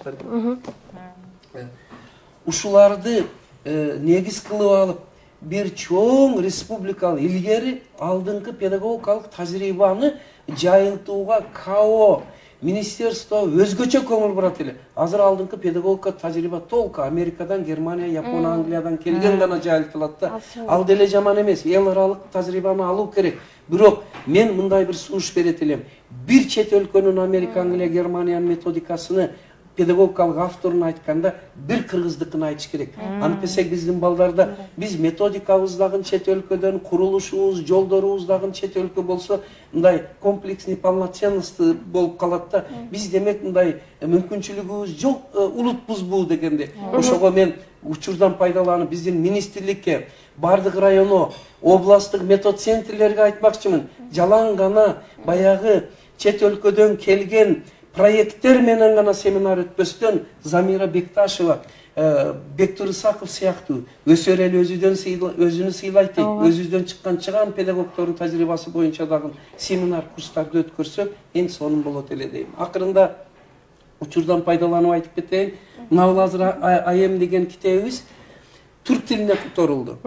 ушуларды негиз кылып алып, бир чоң республикалык илгери алдыңкы педагогикалык тажрыйбаны жайылтууга КАО министерство өзгөчө көңүл бурат эле. Азыр алдыңкы педагогика тажрыйба толку Америкадан, Германия, Япония, Англиядан келген гана жайылтылат да. Ал деле жаман эмес, эл аралык тажрыйбаны алуу керек. Бирок мен мындай бир сунуш берет элем. Бир чет өлкөнүн Америка, Англия, Германиянын методикасыны педагогикалык авторун айтканда бир кыргыздыкын айтыш керек. Антпесек биздин балдарда биз методикабыз дагы чет өлкөдөн, курулушубуз, жолдорубуз дагы чет өлкө болсо, мындай комплексный полноценность болуп калат да. Биз демек мындай мүмкүнчүлүгүбүз жок улутпузбу дегенде. Ошого мен учурдан пайдаланып биздин министрликке, бардык районо, областтык метод центрлерге айтмакчымын. Жалаң гана баягы чет өлкөдөн келген проекттер менен гана семинар өтпөстөн Замира Бекташева, Бектур Исаков сыяктуу өсөр эл өзүнү сыйлайт дейт. Өзүбүздөн чыккан чыган педагогдордун тажрыйбасы боюнча дагы семинар курстарды өткөрсөк эң сонун болот эле дейм. Акырында учурдан пайдаланып айтып кетейин. Мына азыр айем деген китебибиз түрк тилине которулду.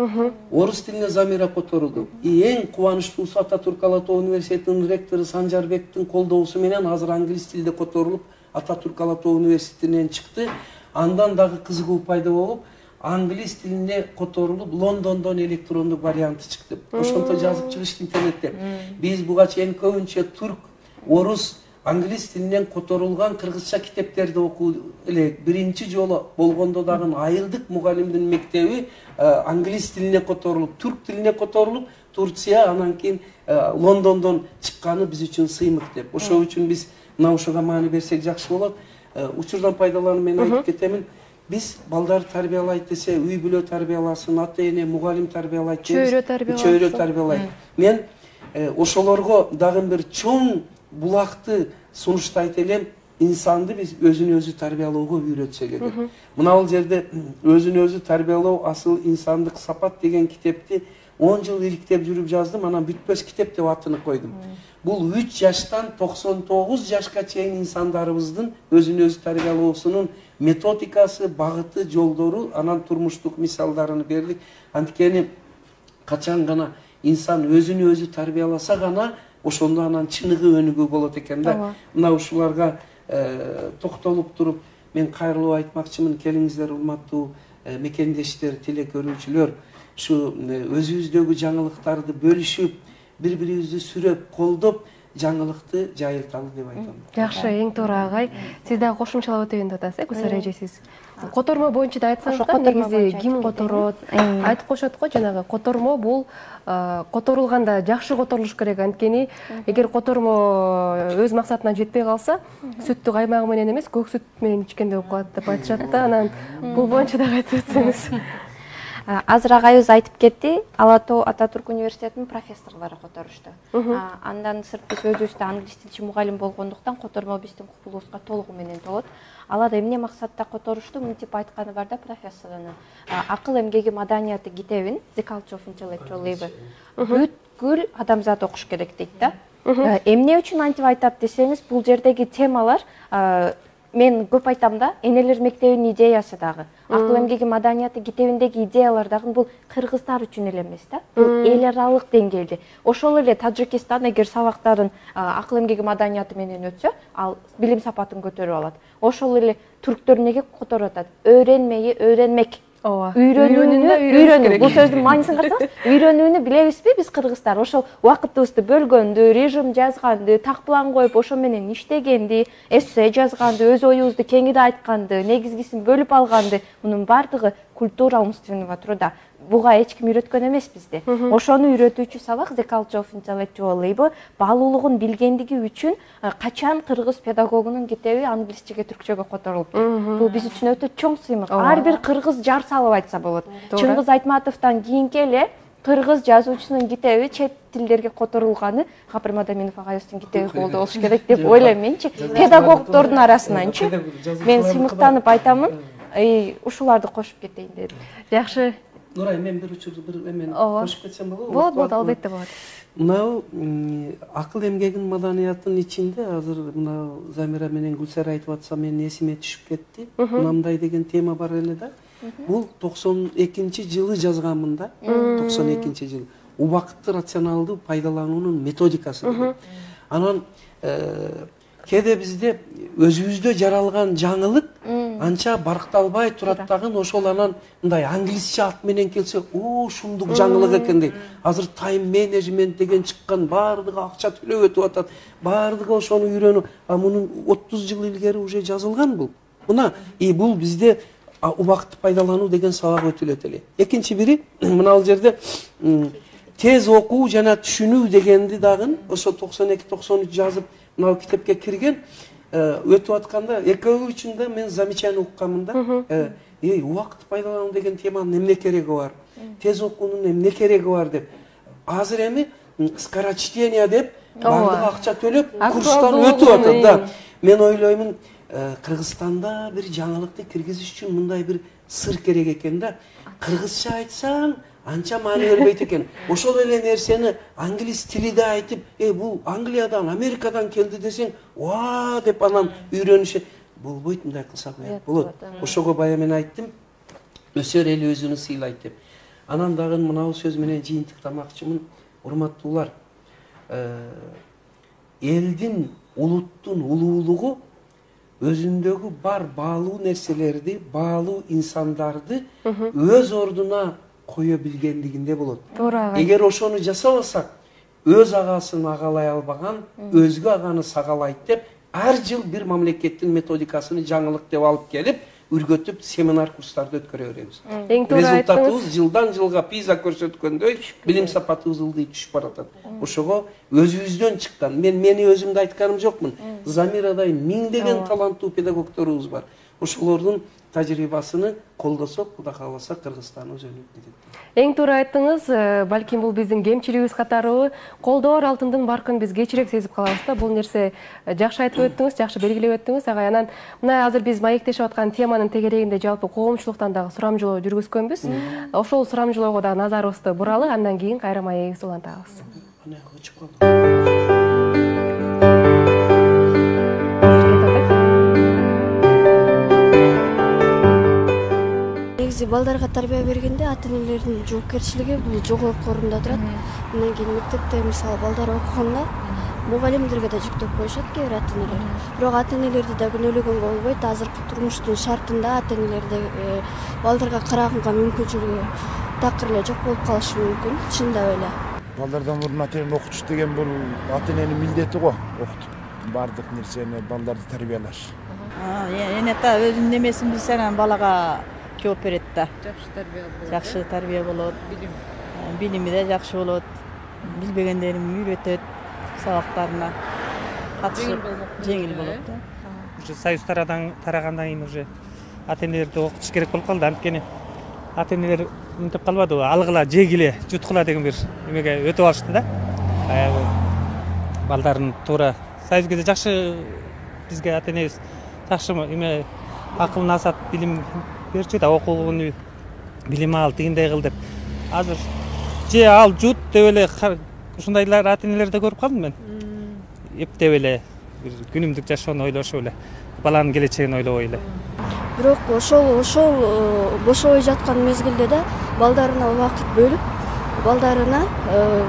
Орус тилине Замира которулду. Эң кубанычтуусу Ататүрк Ала Тоо университетинин ректору Санжарбектин колдоосу менен азыр англис тилде которулуп, Ататүрк Ала Тоо университетинен чыкты. Андан дагы кызыгуу пайда болуп, англис тилине которулуп, Лондондон электрондук варианты чыкты. Ошонто жазып чыгышты интернетте. Биз буга чейин көбүнчө түрк, орус, англис тилинен которулган кыргызча китептерди окуу элек. Биринчи жолу болгондо дагы айылдык мугалимдин мектеби англис тилине которулуп, түрк тилине которулуп, Турция, анан кийин Лондондон чыкканы биз үчүн сыймык деп. Ошол үчүн биз мына ошого маани берсек жакшы болот. Учурдан пайдаланып мен айтып кетемин. Биз балдар тарбиялайт десе, үй бүлө тарбияласын, ата эне, мугалим тарбиялайт десе, чөйрө тарбиялайт. Мен ошолорго дагы бир чоң булакты сунуштайт элем. Инсанды биз өзүн өзү тарбиялоого үйрөтсө керек. Мына бул жерде өзүн өзү тарбиялоо асыл инсандык сапат деген китепти 10 жыл иликтеп жүрүп жаздым, анан бүтпөс китеп деп атын койдум. Бул 3 жаштан 99 жашка чейин инсандарыбыздын өзүн өзү тарбиялоосунун методикасы, багыты, жолдору, анан турмуштук мисалдарын бердик. Анткени качан гана инсан өзүн өзү тарбияласа гана ошондо анан чыныгы өнүгүү болот экен да. Мына ушуларга токтолуп туруп мен кайрылып айтмакчымын. Келиңиздер, урматтуу мекендештер, теле көрүүчүлөр. Şu özümüzdeki жаңылыктарды бөлүшүп, бири-бирибизди сүрөп, колдоп, жаңылыкты жайылталы деп айтам. Жакшы, эң туура агай. Сиз дагы кошумчалап өтөйүн деп атасыз, Гүлсара эже сиз. Котормо боюнча да айтсаңыз да, негизи ким которот? Айтып коюшат го, жанагы котормо бул которулганда жакшы которулуш керек. Анткени эгер котормо өз максатына жетпей калса, сүттү каймагы менен эмес, көк сүт менен ичкенде болуп калат деп айтышат да. Анан бул боюнча да айтып өтсөңүз. Азыр агайыбыз айтып кетти, Ала Тоо Ататүрк университетинин профессорлору которушту. Андан сырт биз өзүбүз да англис тилчи мугалим болгондуктан котормо биздин купулубузга толугу менен толот. Алар эмне максатта которушту? Мынтип айтканы бар да профессорунун. Акыл эмгеги маданияты китебин, The Culture of Intellectual Labor, бүткүл адамзат окуш керек дейт да. Эмне үчүн антип айтат десеңиз, бул жердеги темалар мен көп айтам да, энелер мектебинин идеясы дагы, акыл эмгеги маданияты китебиндеги идеялар дагы бул кыргыздар үчүн эле эмес да. Бул эл аралык деңгээлде. Ошол эле Тажикистан эгер сабактарын акыл эмгеги маданияты менен өтсө, ал билим сапатын көтөрүп алат. Ошол эле түрктөр неге которуп атат? Öğrenmeyi öğrenmek. Үйрөнүү. Бул сөздүн маанисын карасаңыз, үйрөнүүнү билебизби биз кыргыздар? Ошол убакытыбызды бөлгөндү, режим жазганды, так план коюп ошо менен иштегенди, эссе жазганды, өз оюбузду кеңиде айтканды, негизгисин бөлүп алганды, мунун баардыгы культура умственного труда. Буга эч ким үйрөткөн эмес бизди. Ошону үйрөтүүчү сабак The Culture of Intellectual Labor баалуулугун билгендиги үчүн качан кыргыз педагогунун китеби англисчеге түркчөгө которулуп кетти. Бул биз үчүн өтө чоң сыймык. Ар бир кыргыз жар салып айтса болот. Чыңгыз Айтматовдон кийинки эле кыргыз жазуучусунун китеби чет тилдерге которулганы Капыр Мадаминов агайыбыздын китеби болуш керек деп ойлойм менчи. Педагогдордун арасынанчы. Мен сыймыктанып айтамын. Ушуларды кошуп кетейин дедим. Жакшы. Нурай, мен бир учурду бир эмен кошуп кетсем болобу? Болот, албетте болот. Мынау акыл эмгегинин маданиятынын ичинде азыр мынау Замира менен Гүлсара айтып атса мен эсиме түшүп кетти. Мындай деген тема бар эле да. Бул 92-жылы жазганмын да. 92-жылы. Убакытты рационалдуу пайдалануунун методикасы деген. Анан кээде бизде өзүбүздө жаралган жаңылык анча баркталбай турат дагы, ошол анан мындай англисче ат менен келсе, ушундук жаңылык экен дейт. Азыр тайм менеджмент деген чыккан, баардыгы акча төлөп өтүп атат, баардыгы ошону үйрөнүп, мунун 30 жыл илгери уже жазылган бул. Мына, бул бизде убакытты пайдалануу деген сабак өтүлөт эле. Экинчи бири, мына жерде тез окуу жана түшүнүү дегенди дагы ошо 92-93 жазып мына китепке кирген, өтүп атканда экөө үчүн да мен замечание укканмын да. Убакытты пайдалануу деген теманын эмне кереги бар? Тез окуунун эмне кереги бар деп. Азыр эми скорочтение деп баардыгы акча төлөп курстан өтүп атат да. Мен ойлоймун, Кыргызстанда бир жаңылыкты киргизиш үчүн мындай бир сыр керек экен да. Кыргызча айтсаң анча маани бербейт экен. Ошол эле нерсени англис тилиде айтып, бул Англиядан, Америкадан келди десең, ва деп анан үйрөнүшөт. Болбойт, мындай кылсак болот. Ошого бая мен айттым, өсөр эл өзүнү сыйлайт деп. Анан дагы мынау сөз менен жыйынтыктамакчымын. Урматтуулар, элдин, улуттун улуулугу өзүндөгү бар баалуу нерселерди, баалуу инсандарды өз ордуна кое билгендигинде болот. Эгер ошону жасабасак, өз агасын агалай албаган, өзгө аганы сагалайт деп, ар жыл бир мамлекеттин методикасын жаңылык деп алып келип, үргөтүп семинар курстарды өткөрө беребиз. Результатыбыз жылдан жылга PISA көрсөткөндөй билим сапатыбыз ылдый түшүп баратат. Ошого өзүбүздөн чыккан, мени өзүмдү айтканым жокмун. Замирадай миңдеген таланттуу педагогдорубуз бар. Ошолордун тажрыйбасыны колдосок, Кудай кааласа Кыргызстан өзөнүп кетет. Эң туура айттыңыз, балким бул биздин кемчилигибиз катары, колдоор алтындын баркын биз кечирээк сезип калабыз да. Бул нерсе жакшы айтып өттүңүз, жакшы белгилеп өттүңүз. Агай, анан мына азыр биз маектешип аткан теманын тегерегинде жалпы коомчулуктан дагы сурамжылоо жүргүзгөнбүз. Ошол сурамжылоого дагы назарыбызды буралы, андан кийин кайра маегибизди улантабыз. Балдарга тарбия бергенде ата-энелердин жоопкерчилиги бул жогорку орунда турат. Андан кийин мектепте мисалы балдар окуганда мугалимдерге да жүктөп коюшат кээ бир ата-энелер. Бирок ата-энелерди да күнөөлөгөнгө болбойт. Азыркы турмуштун шартында ата-энелерде балдарга караганга мүмкүнчүлүгү такыр эле жок болуп калышы мүмкүн. Чындап эле. балдардан мурун ата энени окутуш деген бул ата эненин милдети го. Окутуп бардык нерсени балдарды тарбиялаш. Эне та өзүнүн немесин билсе анан балага жооп берет да. Жакшы тарбия болот. Билими да жакшы болот. Билбегендерин үйрөтөт, сабактарына катышып жеңил болот да. Уже союз тарагандан кийин уже ата энелерди окутуш керек болуп калды. Анткени ата энелер мынтип калбадыбы, алгыла, жегиле, жуткула деген бир эмеге өтүп алышты да. Аягы балдарын туура союз кезде жакшы бизге ата энебиз жакшы эме акыл насаат билим берчү да, окууну билим ал тигиндей кыл деп. Азыр же ал жут деп эле ушундайлар ата энелерди көрүп калдым мен. Эптеп эле бир күнүмдүк жашоону ойлошуп эле, баланын келечегин ойлобой эле. Бирок ошол бошобой жаткан мезгилде да балдарына убакыт бөлүп, балдарына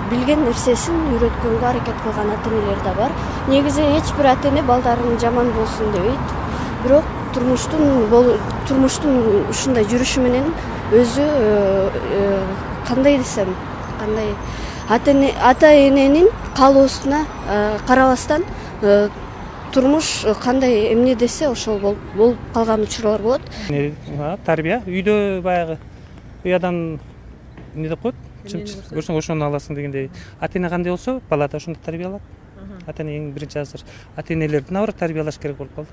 билген нерсесин үйрөткөнгө аракет кылган ата энелер да бар. Негизи эч бир ата эне балдарын жаман болсун дебейт. Бирок турмуштун ушундай жүрүшү менен өзү кандай десем, кандай ата эненин каалоосуна карабастан турмуш кандай эмне десе ошол болуп калган учурлар болот. Тарбия үйдө баягы уядан эмне деп коет? Көрсөң ошону аласың дегендей. Ата эне кандай болсо, бала да ошондой тарбиялат. Ата эне эң биринчи азыр ата энелерди наоборот тарбиялаш керек болуп калды.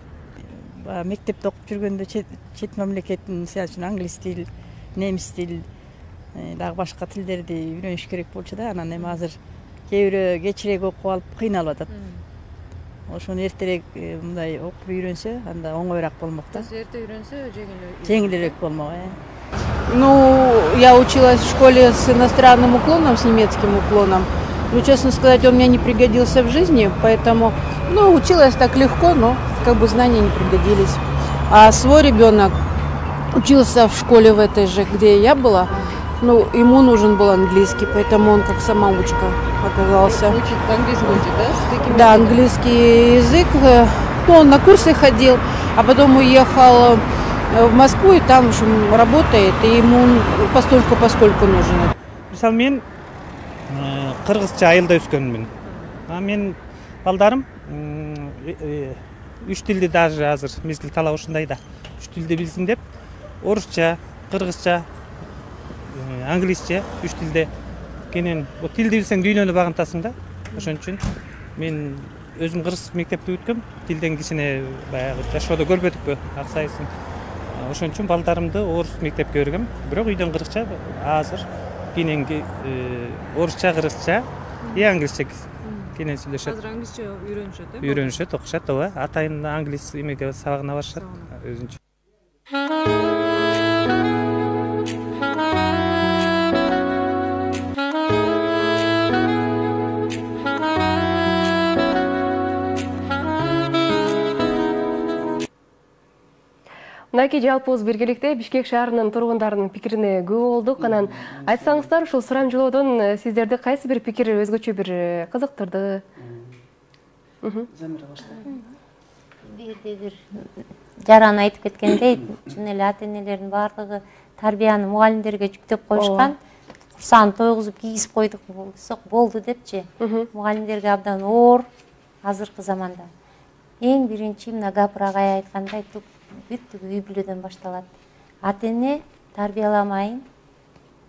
Мектепте окуп жүргөндө чет мамлекеттин, мисалы үчүн англис тил, немис тил, дагы башка тилдерди үйрөнүш керек болчу да. Анан эми азыр кээ бирөө кечирээк окуп алып кыйналып атат. Ошону эртерээк мындай окуп үйрөнсө, анда оңоюраак болмок да. Эрте үйрөнсө жеңилирээк болмок. Ну, я училась в школе с иностранным уклоном, с немецким уклоном. Ну, честно сказать, он мне не пригодился в жизни, поэтому, ну, училась так легко, но как бы знания не пригодились. А свой ребенок учился в школе в этой же, где я была. Ну, ему нужен был английский, поэтому он как самоучка оказался. Учит английский, да? Да, английский язык. Ну, он на курсы ходил, а потом уехал в Москву и там, в общем, работает, и ему поскольку нужен. Мисалы мен кыргызча айылда өскөнмүн. Мен балдарым үч тилди даже азыр мезгил талап ушундай да. Үч тилди билсин деп, орусча, кыргызча, англисче, үч тилде кенен тилди билсең дүйнөнү багынтасың да. Ошон үчүн мен өзүм кыргыз мектепти бүткөм, тилден кичине баягы жашоодо көрбөдүкпү, аксайсың. Ошон үчүн балдарымды орус мектепке бергем. Бирок үйдөн кыргызча азыр кийинки орусча, кыргызча и англисче кенен сүйлөшөт. Азыр англисче үйрөнүшөт, э? Үйрөнүшөт, окушат, ооба. Атайын англис эмеге сабагына барышат өзүнчө. Мынакей жалпыбыз биргеликте Бишкек шаарынын тургундарынын пикирине күбө болдук. Анан айтсаңыздар, ушул сурамжылоодон сиздерди кайсы бир пикир өзгөчө бир кызыктырды? Бирде бир жаран айтып кеткендей, чын эле ата энелердин баардыгы тарбияны мугалимдерге жүктөп коюшкан. Курсагын тойгузуп кийгизип койдук болду депчи. Мугалимдерге абдан оор азыркы заманда. Эң биринчи мына Гапыр агай айткандай, бүттүгү үй бүлөдөн башталат. Ата эне тарбияламайын,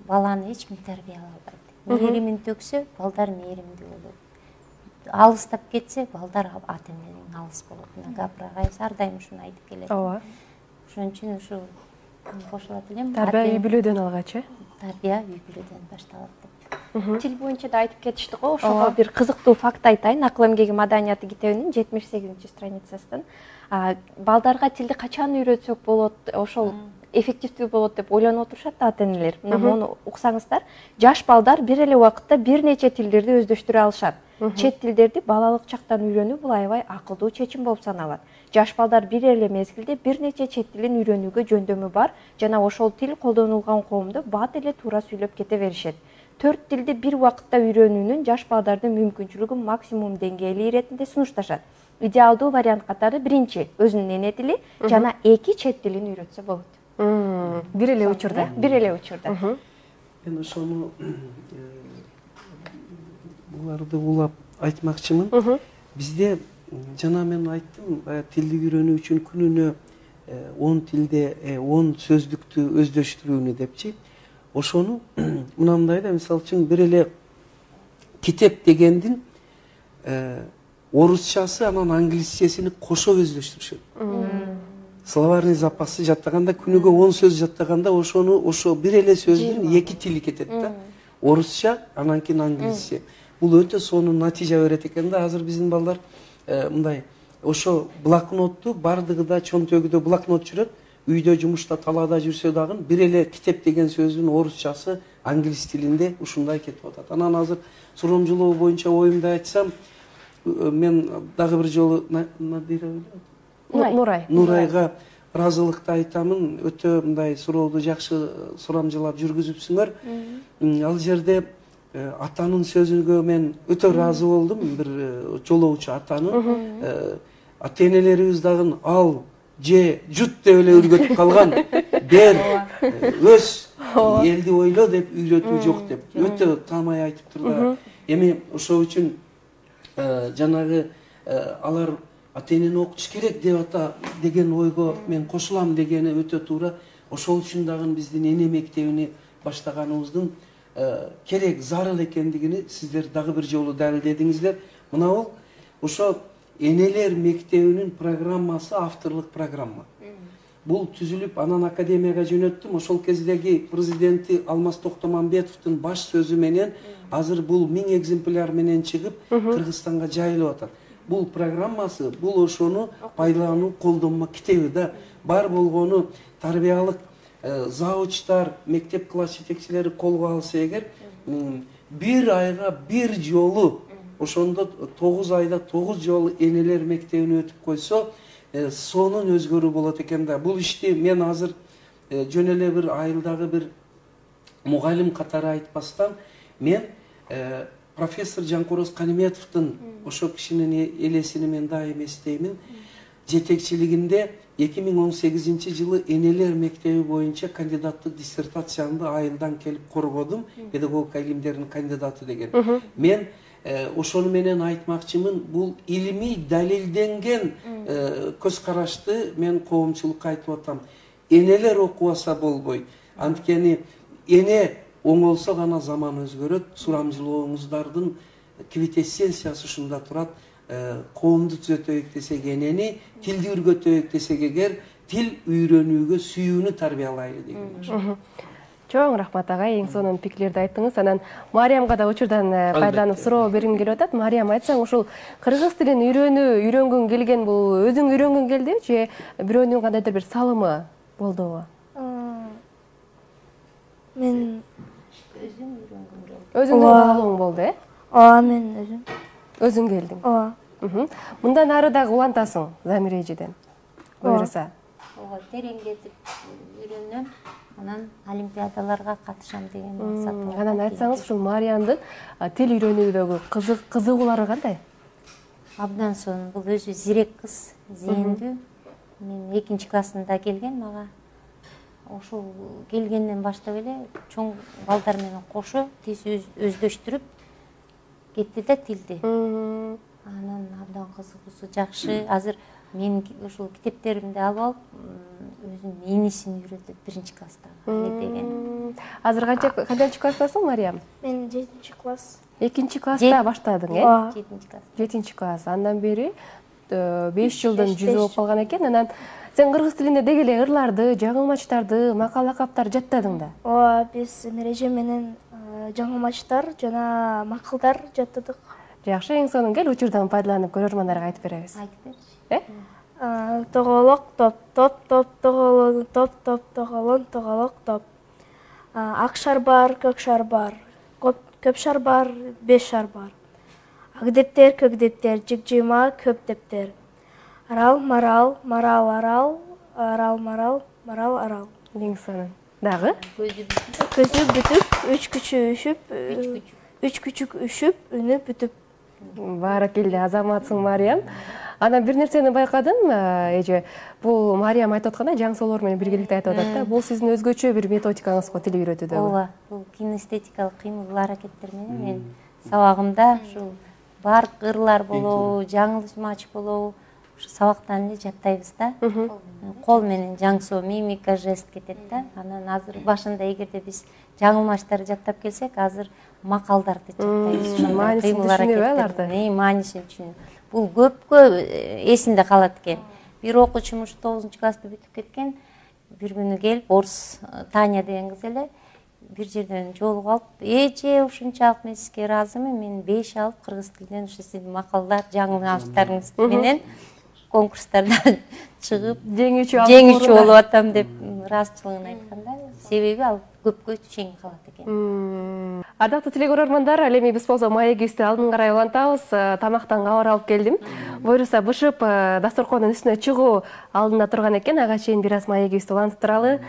баланы эч ким тарбиялай албайт. Мээримин төксө, балдар мээримдүү болот. Алыстап кетсе, балдар ата энеден алыс болот. Мына Гапыр агай ар дайым ушуну айтып келет. Ооба. Ошон үчүн ушу кошулат элем. Тарбия үй бүлөдөн алгачы? Тарбия үй бүлөдөн башталат деп. Тил боюнча да айтып кетишти го. Ошого бир кызыктуу факт айтайын. Акыл эмгеги маданияты китебинин 78 страницасынан. Балдарга тилди качан үйрөтсөк болот, ошол эффективдүү болот деп ойлонуп отурушат ата энелер. Мына муну уксаңыздар, жаш балдар бир эле убакытта бир нече тилдерди өздөштүрө алышат. Чет тилдерди балалык чактан үйрөнүү бул аябай акылдуу чечим болуп саналат. Жаш балдар бир эле мезгилде бир нече чет тилин үйрөнүүгө жөндөмү бар жана ошол тил колдонулган коомдо бат эле туура сүйлөп кете беришет. 4 тилди бир убакытта үйрөнүүнүн жаш балдардын мүмкүнчүлүгү максимум деңгээли иретинде сунушташат. Идеалдуу вариант катары биринчи өзүнүн эне тили жана 2 чет тилин үйрөтсө болот. Бир эле учурда. Бир эле учурда. Мен ошону буларды улап айтмакчымын. Бизде жана мен айттым, тилди үйрөнүү үчүн күнүнө 10 тилде 10 сөздүктү өздөштүрүүнү депчи. Ошону мынандай да, мисалы үчүн бир эле китеп дегендин орусчасы анан англисчесини кошо өздөштүрүшөт. Словарный запасы жаттаганда, күнүгө 10 сөз жаттаганда ошо бир эле сөздүн 2 тили кетет да. Орусча, анан кийин англисче. Бул өтө сонун натыйжа берет экен да. Азыр биздин балдар мындай ошо блокнотту бардыгы да чөнтөгүдө блокнот жүрөт. Үйдө, жумушта, талаада жүрсө дагы бир эле китеп деген сөздүн орусчасы англис тилинде ушундай кетип атат. Анан азыр сурамжылоо боюнча оюмду айтсам, мен дагы бир жолу Нурайга ыраазылыкты айтамын. Өтө мындай сурооду жакшы сурамжылап жүргүзүпсүңөр. Ал жерде атанын сөзүнгө мен өтө ыраазы болдум. Бир жолоочу атанын ата-энелерибиз дагы ал, же, жут деп эле үйрөтүп калган. Бер, өс, элди ойло деп үйрөтүү жок деп өтө таамай айтыптыр да. Эми ошол үчүн жанагы алар ата-энени окутуш керек деген ойго мен кошулам дегени өтө туура. Ошол үчүн дагы биздин эне мектебини баштаганыбыздын керек, зарыл экендигини сиздер дагы бир жолу далилдедиңиздер. Мына бул ошо энелер мектебинин программасы авторлук программа. Бул түзүлүп, анан академияга жөнөттүм. Ошол кездеги президенти Алмаз Токтомамбетовдун баш сөзү менен азыр бул 1000 экземпляр менен чыгып, Кыргызстанга жайылып атат. Бул программасы, бул ошону пайдалануу, колдонма китеби да. Бар болгону тарбиялык завучтар, мектеп класс жетекчилери колго алса эгер, бир айга бир жолу, ошондо 9 айда 9 жолу энелер мектебине өтүп койсо, сонун өзгөрүү болот экен да. Бул ишти мен азыр жөн эле бир айылдагы бир мугалим катары айтпастан, мен профессор Жанкороз Каниметовдун ошо кишинин элесини мен дайым эстеймин. Жетекчилигинде 2018 жылы энелер мектеби боюнча кандидаттык диссертациямды айылдан келип коргодум. Педагогика илимдеринин кандидаты деген. Мен ошону менен айтмакчымын, бул илимий далилденген көз карашты мен коомчулукка айтып атам. Энелер окубаса болбойт. Анткени эне оңолсо гана заман өзгөрөт. Сурамжылооңуздардын квинтэссенциясы ушунда турат. Коомду түзөтөйүк десек энени, тилди үргөтөйүк десек эгер, тил үйрөнүүгө сүйүүнү тарбиялайлы деген. Чоң рахмат агай, эң сонун пикирлерди айттыңыз. Анан Мариямга да учурдан пайдаланып суроо бергим келип атат. Мариям, айтсаң, ушул кыргыз тилин үйрөнгүң келген, бул өзүң үйрөнгүң келди же бирөөнүн кандайдыр бир салымы болдубу? Мен өзүм үйрөнгүм келди. Өзүңдүн каалооң болду, э? Ооба, мен өзүм. Өзүң келдиң? Ооба. Мындан ары дагы улантасың Замира эжеден? Буйруса. Ооба, тереңдетип үйрөнөм. Анан олимпиадаларга катышам деген максат бар. Анан айтсаңыз, ушул Мариямдын тил үйрөнүүдөгү кызыгуулары кандай? Абдан сонун. Бул өзү зирек кыз, зээндүү. Мен 2 классында келген, мага ошол келгенден баштап эле чоң балдар менен кошо тез өздөштүрүп кетти да тилди. Анан абдан кызыгуусу жакшы. Азыр мен ушул китептеримди алып алып, өзүнүн энесин үйрөтөт 1-класста деген. Азыр канчанчы класстасың, Мариям? Мен 7 класс. 2 класста баштадың, э? 7 класс. 7 класс. Андан бери 5 жылдын жүзү болуп калган экен. Анан сен кыргыз тилинде деги эле ырларды, жаңылмачтарды, макал-лакаптарды жаттадың да? Ооба, биз эреже менен жаңылмачтар жана макалдар жаттадык. Жакшы, эң сонун, кел учурдан пайдаланып көрөрмандарга айтып беребиз. Айтып берчи. Тоголок топ, топ, топ, тоголон, топ, топ, тоголон, тоголок топ. Ак шар бар, көк шар бар, көп шар бар, 5 шар бар. Ак дептер, көк дептер, жык-жыйма, көп дептер. Арал, марал, марал, арал, арал, марал, марал, арал. Эң сонун. Дагы? Көзү бүтүп, 3 күчү үшүп, 3 күчүк үшүп, үнү бүтүп. Баракелде, азаматсың, Мариям. Анан бир нерсени байкадым, эже. Бул Мариям айтып атканда жаңсоолор менен биргеликте айтып атат да. Бул сиздин өзгөчө бир методикаңыз го тил үйрөтүүдө. Ооба, бул кинестетикалык кыймыл аракеттер менен мен сабагымда ушул бар ырлар болобу, жаңылмач болобу, ушу сабактан эле жаттайбыз да. Кол менен жаңсоо, мимика, жест кетет да. Анан азыр башында эгерде биз жаңылмаштарды жаттап келсек, азыр макалдарды жаттайбыз. Маанисин түшүнүп аларды. Маанисин түшүнүп. Бул көпкө эсинде калат экен. Бир окуучум ушу 9-классты бүтүп кеткен. Бир күнү келип, орус Таня деген кыз эле бир жерден жолугуп алып, эже ушунчалык мен сизге ыраазымын, мен 5 алып кыргыз тилинен ушу сиздин макалдар, жаңылыштарыңыз менен конкурстарда чыгып жеңүүчү болуп атам деп ыраазычылыгын айткан да. Себеби ал көпкө чейин калат экен. Ардактуу телегөрөрмандар, ал эми биз болсо маегибизди алдын карай улантабыз. Тамактан кабар алып келдим. Буюрса бышып дасторкондун үстүнө чыгуу алдында турган экен. Ага чейин бир аз маегибизди улантып туралы.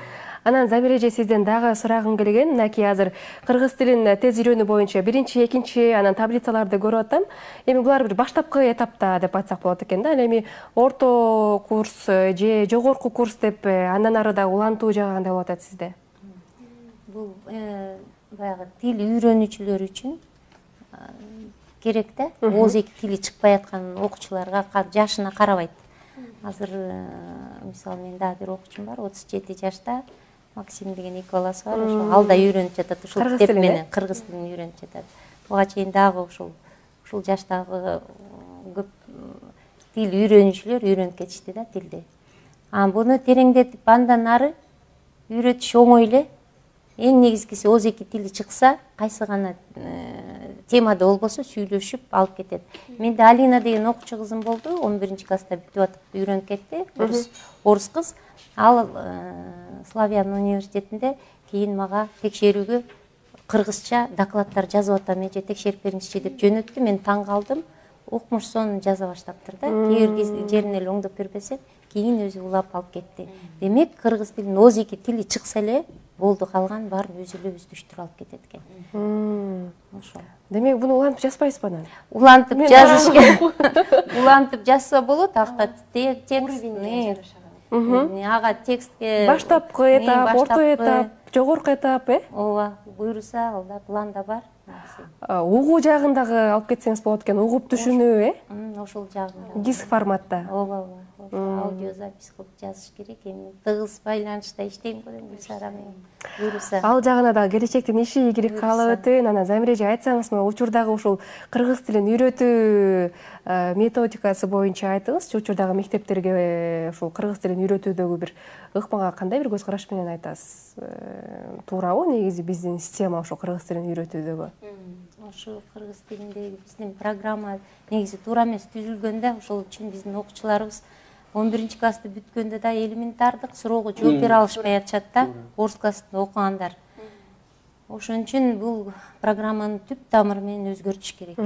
Анан Замир эже, сизден дагы сурагым келген. Мынакей азыр кыргыз тилин тез үйрөнүү боюнча биринчи, экинчи, анан таблицаларды көрүп атам. Эми булар бир баштапкы этапта деп айтсак болот экен да. Эми орто курс же жогорку курс деп андан ары да улантуу жагы кандай болуп атат сизде? Бул баягы тил үйрөнүүчүлөр үчүн керек да. Ооз эки тили чыкпай аткан окуучуларга жашына карабайт. Азыр мисалы мен дагы бир окуучум бар, 37 жашта. Максим деген эки баласы бар, ошо ал да үйрөнүп жатат, ушул китеп менен кыргыз тилин үйрөнүп жатат. Буга чейин дагы ушул жаштагы көп тил үйрөнүүчүлөр үйрөнүп кетишти да тилди. Буну тереңдетип андан ары үйрөтүш оңой эле. Эң негизгиси ооз эки тили чыкса, кайсы гана темада болбосо сүйлөшүп алып кетет. Менде Алина деген окуучу кызым болду, 11-класста бүтүп атып үйрөнүп кетти, орус кыз. Ал Славян университетинде кийин мага текшерүүгө кыргызча докладдар жазып атам, эже текшерип бериңизчи деп жөнөттү. Мен таң калдым. Укмуш сонун жаза баштаптыр да. Кээ бир жерин эле оңдоп бербесек, кийин өзү улап алып кетти. Демек, кыргыз тилинин ооз эки тили чыкса эле болду, калган баарын өзү эле өздүштүрүп алып кетет экен. Ошо. Демек, буну улантып жазбайсызбы анан? Улантып жазыш керек. Улантып жазса болот, акта текст. Ага текстке баштапкы этап, орто этап, жогорку этап, Ооба, буйруса, алда планда бар. Угуу жагындагы алып кетсеңиз болот экен, угуп түшүнүү, Ошол жагында. Диск форматта. Ооба, аудио запись кылып жазыш керек. Эми тыгыз байланышта иштейм го деп Гүлсара менен. Буйруса. Ал жагына да келечектин иши ийгилик каалап өтөйүн. Анан Замир эже, айтсаңызмы, учурдагы ушул кыргыз тилин үйрөтүү методикасы боюнча айтыңызчы, учурдагы мектептерге ушул кыргыз тилин үйрөтүүдөгү бир ыкмага кандай бир көз караш менен айтасыз? Туурабы негизи биздин система ошо кыргыз тилин үйрөтүүдөгү? Ошо кыргыз тилиндеги биздин программа негизи туура эмес түзүлгөн да. Ошол үчүн биздин окуучуларыбыз 11-классты бүткөндө да элементардык суроого жооп бере алышпай атышат да, орус классында окугандар. Ошон үчүн бул программаны түп тамыры менен өзгөртүш керек.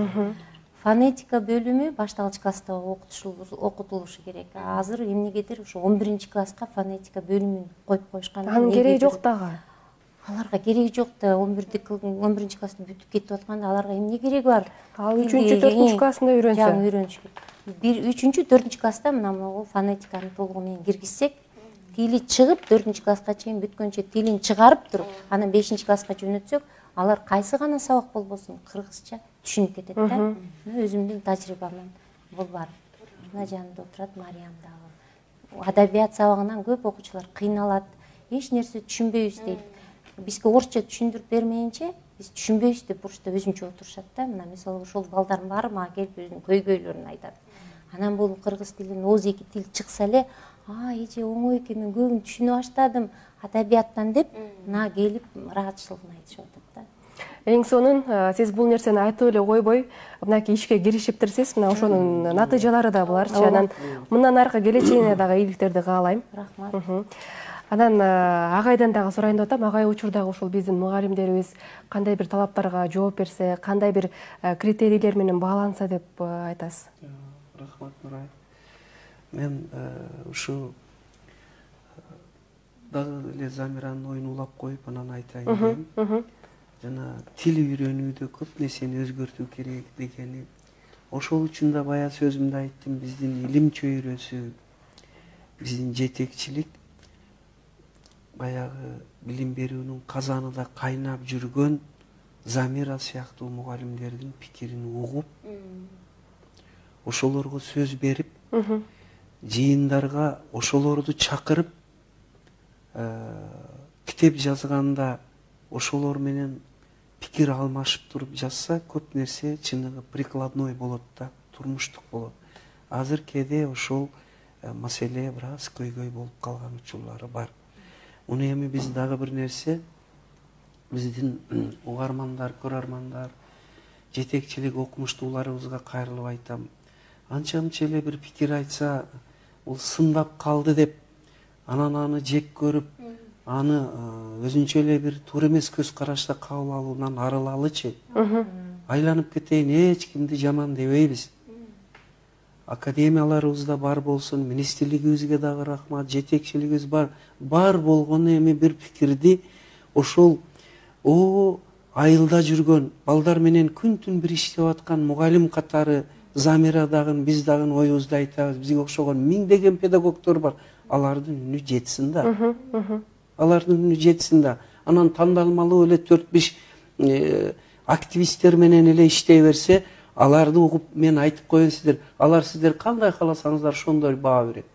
Фонетика бөлүмү башталгыч класста окутулушу керек. Азыр эмнегедир ошо 11-класска фонетика бөлүмүн коюп коюшкан. Анын кереги жок дагы. Аларга кереги жок да, 11-классты бүтүп кетип атканда аларга эмне кереги бар? Ал 3-4-классында үйрөнсө. Жаңы үйрөнүш керек. 3-4-класста мына могул фонетиканы толугу менен киргизсек, тили чыгып 4-класска чейин бүткөнчө тилин чыгарып туруп, анан 5-класска жөнөтсөк, алар кайсы гана сабак болбосун кыргызча түшүнүп кетет да. Өзүмдүн тажрыйбамдан бул бар. Мына жанында отурат Мариям дагы. Адабият сабагынан көп окуучулар кыйналат, эч нерсе түшүнбөйбүз дейт. Бизге орусча түшүндүрүп бермейинче, биз түшүнбөйбүз деп бурчта өзүнчө отурушат да. Мына мисалы ошол балдардын баары мага келип өзүнүн көйгөйлөрүн айтат. Анан бул кыргыз тилинин ооз эки тил чыкса эле, эже оңой экен, мен көбүн түшүнө баштадым адабияттан деп, мына келип ыраазычылыгын айтышып атат да. Эң сонун сиз бул нерсени айтып эле койбой, мынакей ишке киришиптирсиз, мына ошонун натыйжалары да буларчы. Анан мындан аркы келечегине дагы ийгиликтерди каалайм. Рахмат. Анан агайдан дагы сурайын деп атам. Агай учурдагы ушул биздин мугалимдерибиз кандай бир талаптарга жооп берсе, кандай бир критерийлер менен бааланса деп айтасыз? Рахмат, Нурай. Мен ушу дагы эле Замиранын оюн улап коюп анан айтайын дейм. Жана тил үйрөнүүдө көп нерсени өзгөртүү керек дегени. Ошол үчүн да бая сөзүмдө айттым, биздин илим чөйрөсү, биздин жетекчилик баягы билим берүүнүн казанында кайнап жүргөн Замира сыяктуу мугалимдердин пикирин угуп, ошолорго сөз берип, жыйындарга ошолорду чакырып, китеп жазганда ошолор менен пикир алмашып туруп жазса, көп нерсе чыныгы прикладной болот да, турмуштук болот. Азыр кээде ошол маселе бир аз көйгөй болуп калган учурлары бар. Муну эми биз дагы бир нерсе, биздин угармандар, көрөрмандар, жетекчилик окумуштууларыбызга кайрылып айтам. Анча-мынча эле бир пикир айтса, бул сындап калды деп, анан аны жек көрүп, аны өзүнчө эле бир туура эмес көз карашта кабыл алуудан арылалычы. Айланып кетейин, эч кимди жаман дебейбиз. Академияларыбызда бар болсун, министрлигибизге дагы рахмат, жетекчилигибиз бар болгону эми бир пикирди ошол айылда жүргөн балдар менен күн-түн бир иштеп аткан мугалим катары Замира дагы биз дагы оюбузду айтабыз. Бизге окшогон миңдеген педагогдор бар. Алардын үнү жетсин да. Алардын үнү жетсин да. Анан тандалмалуу эле 4-5 активисттер менен эле иштей берсе, аларды угуп мен айтып коеюн сиздер, алар сиздер кандай кааласаңыздар ошондой баа берет.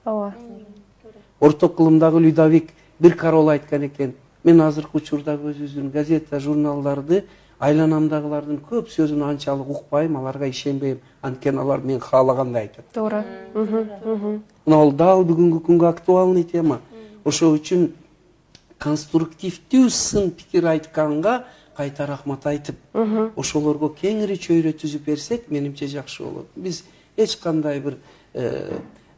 Орто кылымдагы Людовик бир карол айткан экен. Мен азыркы учурдагы өзүбүздүн газета, журналдарды айланамдагылардын көп сөзүн анчалык укпайм, аларга ишенбейм. Анткени алар мен каалагандай айтат. Туура. Мына дал бүгүнкү күнгө актуальный тема. Ошол үчүн конструктивдүү сын пикир айтканга кайта рахмат айтып, ошолорго кеңири чөйрө түзүп берсек, менимче жакшы болот. Биз эч кандай бир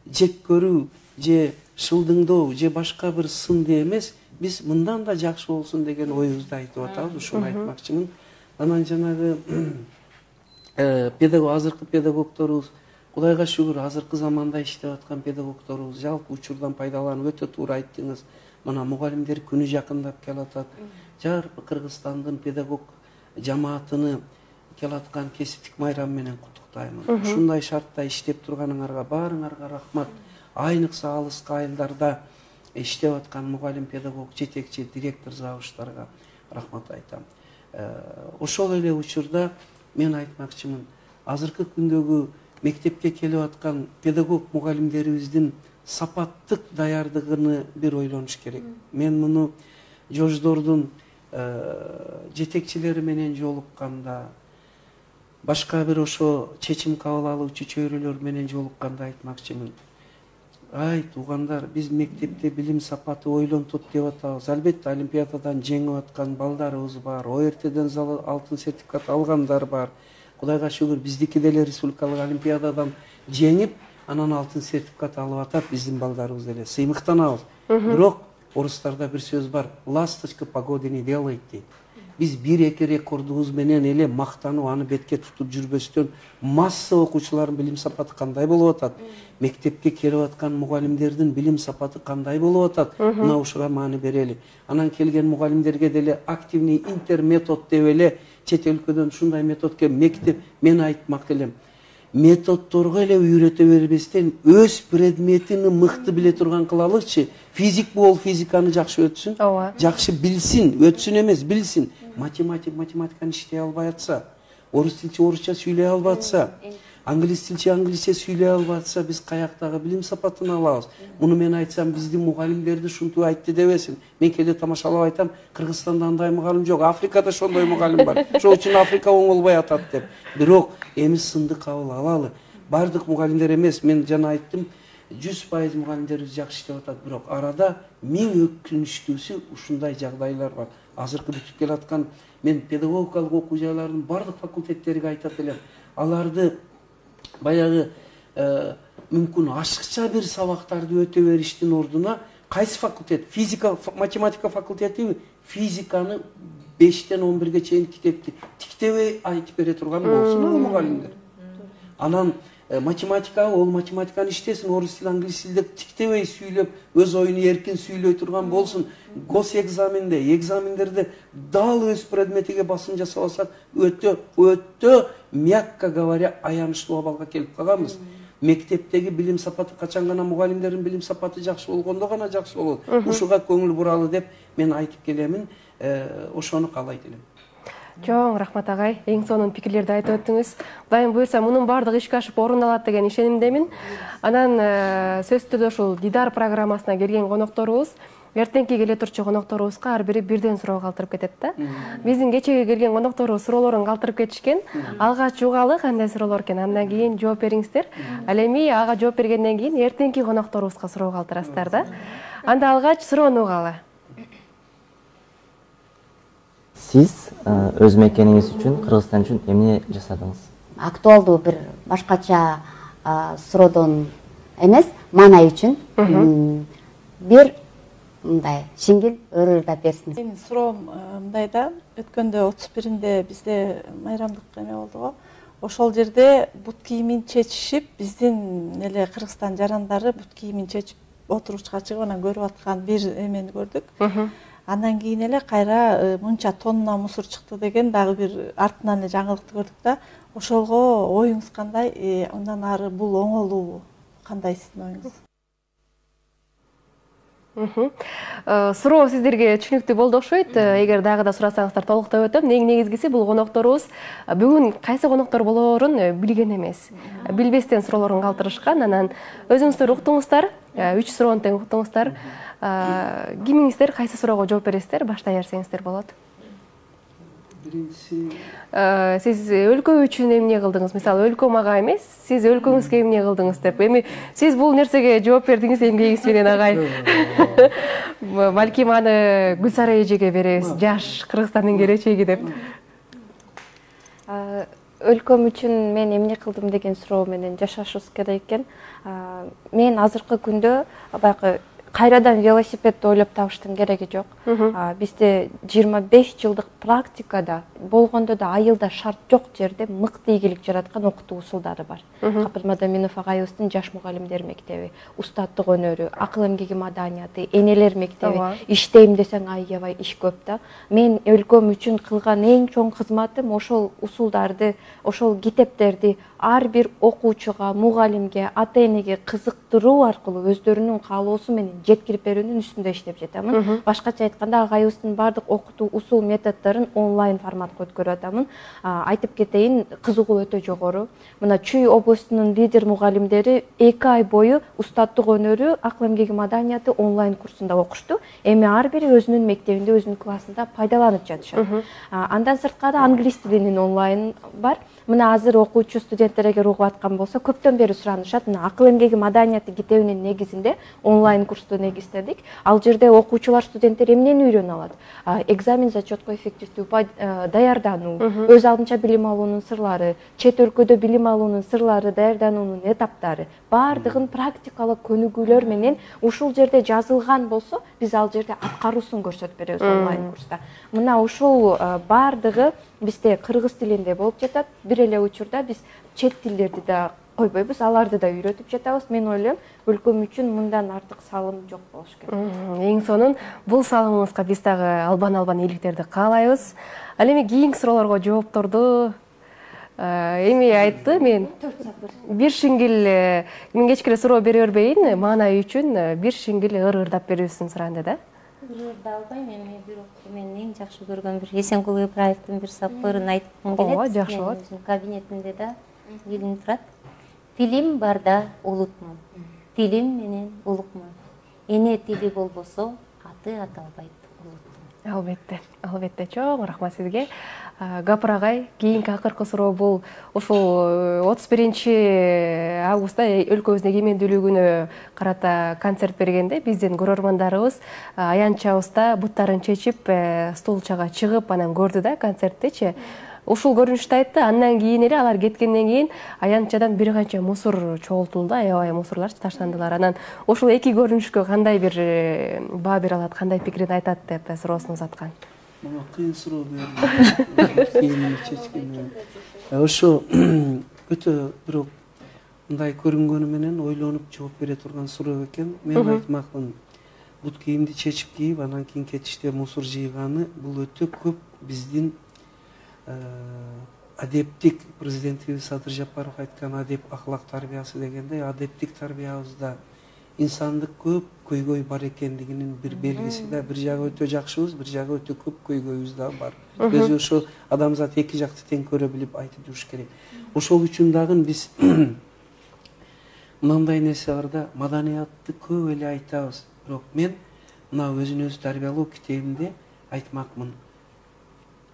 жек көрүү, же шылдыңдоо, же башка бир сынды эмес, биз мындан да жакшы болсун деген оюбузду айтып атабыз, ушуну айтмакчымын. Анан жанагы азыркы педагогдорубуз, Кудайга шүгүр, азыркы заманда иштеп аткан педагогдорубуз жалпы учурдан пайдаланып өтө туура айттыңыз. Мына мугалимдер күнү жакындап келатат. Жарпы Кыргызстандын педагог жамаатыны келаткан кесиптик майрам менен куттуктаймын. Ушундай шартта иштеп турганыңарга баарыңарга рахмат. Айныкса алыскы айылдарда иштеп аткан мугалим, педагог, жетекчи, директор завуштарга рахмат айтам. Ошол эле учурда мен айтмакчымын, азыркы күндөгү мектепке келип аткан педагог мугалимдерибиздин сапаттык даярдыгыны бир ойлонуш керек. Мен муну жождордун жетекчилери менен жолукканда, башка бир ошо чечим кабыл алуучу чөйрөлөр менен жолукканда айтмакчымын. Ай, туугандар, биз мектепте билим сапаты ойлонтот деп атабыз. Албетте олимпиададан жеңип аткан балдарыбыз бар, ОРТден алтын сертификат алгандар бар. Кудайга шүгүр, биздики деле республикалык олимпиададан жеңип, анан алтын сертификат алып атат биздин балдарыбыз деле. Сыймыктанабыз. Бирок орустарда бир сөз бар, ласточка погоды не делает дейт. Биз 1-2 рекордубуз менен эле мактанып аны бетке тутуп жүрбөстөн масса окуучулардын билим сапаты кандай болуп атат? Мектепке келип аткан мугалимдердин билим сапаты кандай болуп атат? Мына ушуга маани берели. Анан келген мугалимдерге деле активный интерметод деп эле чет өлкөдөн ушундай методке мектеп мен айтмак элем. Методдорго эле үйрөтө бербестен өз предметин мыкты биле турган кылалычы. Физик бол физиканы жакшы өтсүн, жакшы билсин, өтсүн эмес, билсин. Математиканы иштей албай атса, орус тилчи орусча сүйлөй албай атса, англис тилчи англисче сүйлөй албай атса, биз каяктагы билим сапатын алабыз. Муну мен айтсам, биздин мугалимдерди ушинтип айтты дебесин. Мен келе тамашалап айтам, Кыргызстанда андай мугалим жок, Африкада ошондой мугалим бар. Ошол үчүн Африка оңолбой атат деп. Бирок эми сынды кабыл алалы. Бардык мугалимдер эмес, мен жана айттым, 100% мугалимдерибиз жакшы иштеп атат, бирок арада 1000 өкүнүчтүүсү ушундай жагдайлар бар. Азыркы бүтүп келаткан мен педагогикалык окуу жайларынын бардык факультеттериге айтат элем. Аларды баягы мүмкүн ашыкча бир сабактарды өтө бериштин ордуна кайсы факультет, физика, математика факультети физиканы 5-тен 11-ге чейин китепти тиктебей айтып бере турган болсун ал мугалимдер. Анан математика, ол математиканы иштесин, орус тили, англис тилде тиктебей сүйлөп, өз оюну эркин сүйлөй турган болсун. Гос экзамендерде дал өз предметиге басым жасабасак, өтө, мягко говоря, аянычтуу абалга келип калганбыз. Мектептеги билим сапаты качан гана мугалимдердин билим сапаты жакшы болгондо гана жакшы болот. Ушуга көңүл буралы деп мен айтып келемин, ошону каалайт элем. Чоң рахмат агай, эң сонун пикирлерди айтып өттүңүз. Кудайым буйрса мунун баардыгы ишке ашып орундалат деген ишенимдемин. Анан сөзсүз түрдө ушул Дидар программасына келген конокторубуз эртеңки келе турчу конокторубузга ар бири бирден суроо калтырып кетет да. Биздин кечеги келген конокторубуз суроолорун калтырып кетишкен. Алгач угалы кандай суроолор экен, андан кийин жооп бериңиздер. Ал эми ага жооп бергенден кийин эртеңки конокторубузга суроо калтырасыздар да. Анда алгач суроону угалы. Сиз өз мекениңиз үчүн, Кыргызстан үчүн эмне жасадыңыз? Актуалдуу бир башкача суроодон эмес, маанай үчүн бир мындай жеңил ырырдап берсиңиз. Менин суроом мындай да, өткөндө 31-инде бизде майрамдык эме болду го. Ошол жерде бут кийимин чечишип, биздин эле Кыргызстан жарандары бут кийимин чечип отурушка чыгып анан көрүп аткан бир эмени көрдүк. Андан кийин эле кайра мынча тонна мусор чыкты деген дагы бир артынан эле жаңылыкты көрдүк да. Ошолго оюңуз кандай? Андан ары бул оңолуу кандай сиздин оюңуз? Суроо сиздерге түшүнүктүү болду окшойт. Эгер дагы да сурасаңыздар толуктоп өтөм. Эң негизгиси бул конокторубуз бүгүн кайсы коноктор болоорун билген эмес. Билбестен суроолорун калтырышкан. Анан өзүңүздөр уктуңуздар, 3 суроону тең уктуңуздар. Кимиңиздер кайсы суроого жооп бересиздер? Баштай берсеңиздер болот. Сиз өлкө үчүн эмне кылдыңыз? Мисалы, өлкө мага эмес, сиз өлкөңүзгө эмне кылдыңыз деп. Эми сиз бул нерсеге жооп бердиңиз эмгегиңиз менен агай. Балким аны Гүлсара эжеге беребиз. Жаш Кыргызстандын келечеги деп. Өлкөм үчүн мен эмне кылдым деген суроо менен жашашыбыз керек экен. Мен азыркы күндө баягы кайрадан велосипедди ойлоп табыштын кереги жок. Бизде 25 жылдык практикада болгондо да айылда шарт жок жерде мыкты ийгилик жараткан окутуу усулдары бар. Капыл Мадаминов агайыбыздын жаш мугалимдер мектеби, устаттык өнөрү, акыл эмгеги маданияты, энелер мектеби, иштейм десең аябай иш көп да. Мен өлкөм үчүн кылган эң чоң кызматым ошол усулдарды, ошол китептерди ар бир окуучуга, мугалимге, ата энеге кызыктыруу аркылуу өздөрүнүн каалоосу менен жеткирип берүүнүн үстүндө иштеп жатамын. Башкача айтканда агайыбыздын бардык окутуу усул методдорун онлайн форматка өткөрүп атамын. Айтып кетейин, кызыгуу өтө жогору. Мына Чүй областынын лидер мугалимдери 2 ай бою устаттык өнөрү, акыл эмгеги маданияты онлайн курсунда окушту. Эми ар бири өзүнүн мектебинде, өзүнүн классында пайдаланып жатышат. Андан сырткары англис тилинин онлайн бар. Мына азыр окуучу студенттер эгер угуп аткан болсо, көптөн бери суранышат. Мына акыл эмгеги маданияты китебинин негизинде онлайн курсту негиздедик. Ал жерде окуучулар, студенттер эмнени үйрөнүп алат? Экзамен зачетко эффективдүү даярдануу, өз алдынча билим алуунун сырлары, чет өлкөдө билим алуунун сырлары, даярдануунун этаптары, баардыгын практикалык көнүгүүлөр менен ушул жерде жазылган болсо, биз ал жерде аткаруусун көрсөтүп беребиз онлайн курста. Мына ушул баардыгы бизде кыргыз тилинде болуп жатат. Бир эле учурда биз чет тилдерди да койбойбуз, аларды да үйрөтүп жатабыз. Мен ойлойм, өлкөм үчүн мындан артык салым жок болуш керек. Эң сонун бул салымыңызга биз дагы албан ийгиликтерди каалайбыз. Ал эми кийинки суроолорго жоопторду эми айтты, мен бир шиңгил мен кечке эле суроо бере бербейин, маанай үчүн бир шиңгил ырырдап берүүсүн суранды да. Ырырда албайм, эми бирок мен эң жакшы көргөн бир Эсенкул Ибраевдин бир сапырын айткым келет. Жакшы болот. Өзүнүн кабинетинде да илинип турат. Тилим барда улутмун, тилим менен улукмун. Эне тили болбосо, аты аталбайт улут. Албетте, чоң рахмат сизге. Гапыр агай, кийинки акыркы суроо бул ушул 31 августта өлкөбүздүн эгемендүүлүгү күнү карата концерт бергенде биздин көрөрмандарыбыз аянтчабызда буттарын чечип, стулчага чыгып, анан көрдү да концерттичи. Ушул көрүнүштү айтты. Андан кийин эле алар кеткенден кийин аянтчадан бир канча мусор чогултулду, аябай мусорлар таштандылар. Анан ушул эки көрүнүшкө кандай бир баа бере алат, кандай пикирин айтат деп суроосун узаткан. Мага кыйын суроо берди. Ошо өтө бирок мындай көрүнгөнү менен ойлонуп жооп бере турган суроо экен. Мен айтмакмын, бут кийимди чечип кийип, анан кийин кетиште мусор жыйганы бул өтө көп биздин адептик, президентибиз Садыр Жапаров айткан адеп аклак тарбиясы дегендей, адептик тарбиябызда инсандык көп көйгөй бар экендигинин бир белгиси да. Бир жагы өтө жакшыбыз, бир жагы өтө көп көйгөйүбүз да бар. Өзү ошо адамзат эки жакты тең көрө билип айтып туруш керек. Ошол үчүн дагы биз мындай нерсе бар да, маданиятты көп эле айтабыз. Бирок мен мына өзүн өзү тарбиялоо китебимде айтмакмын.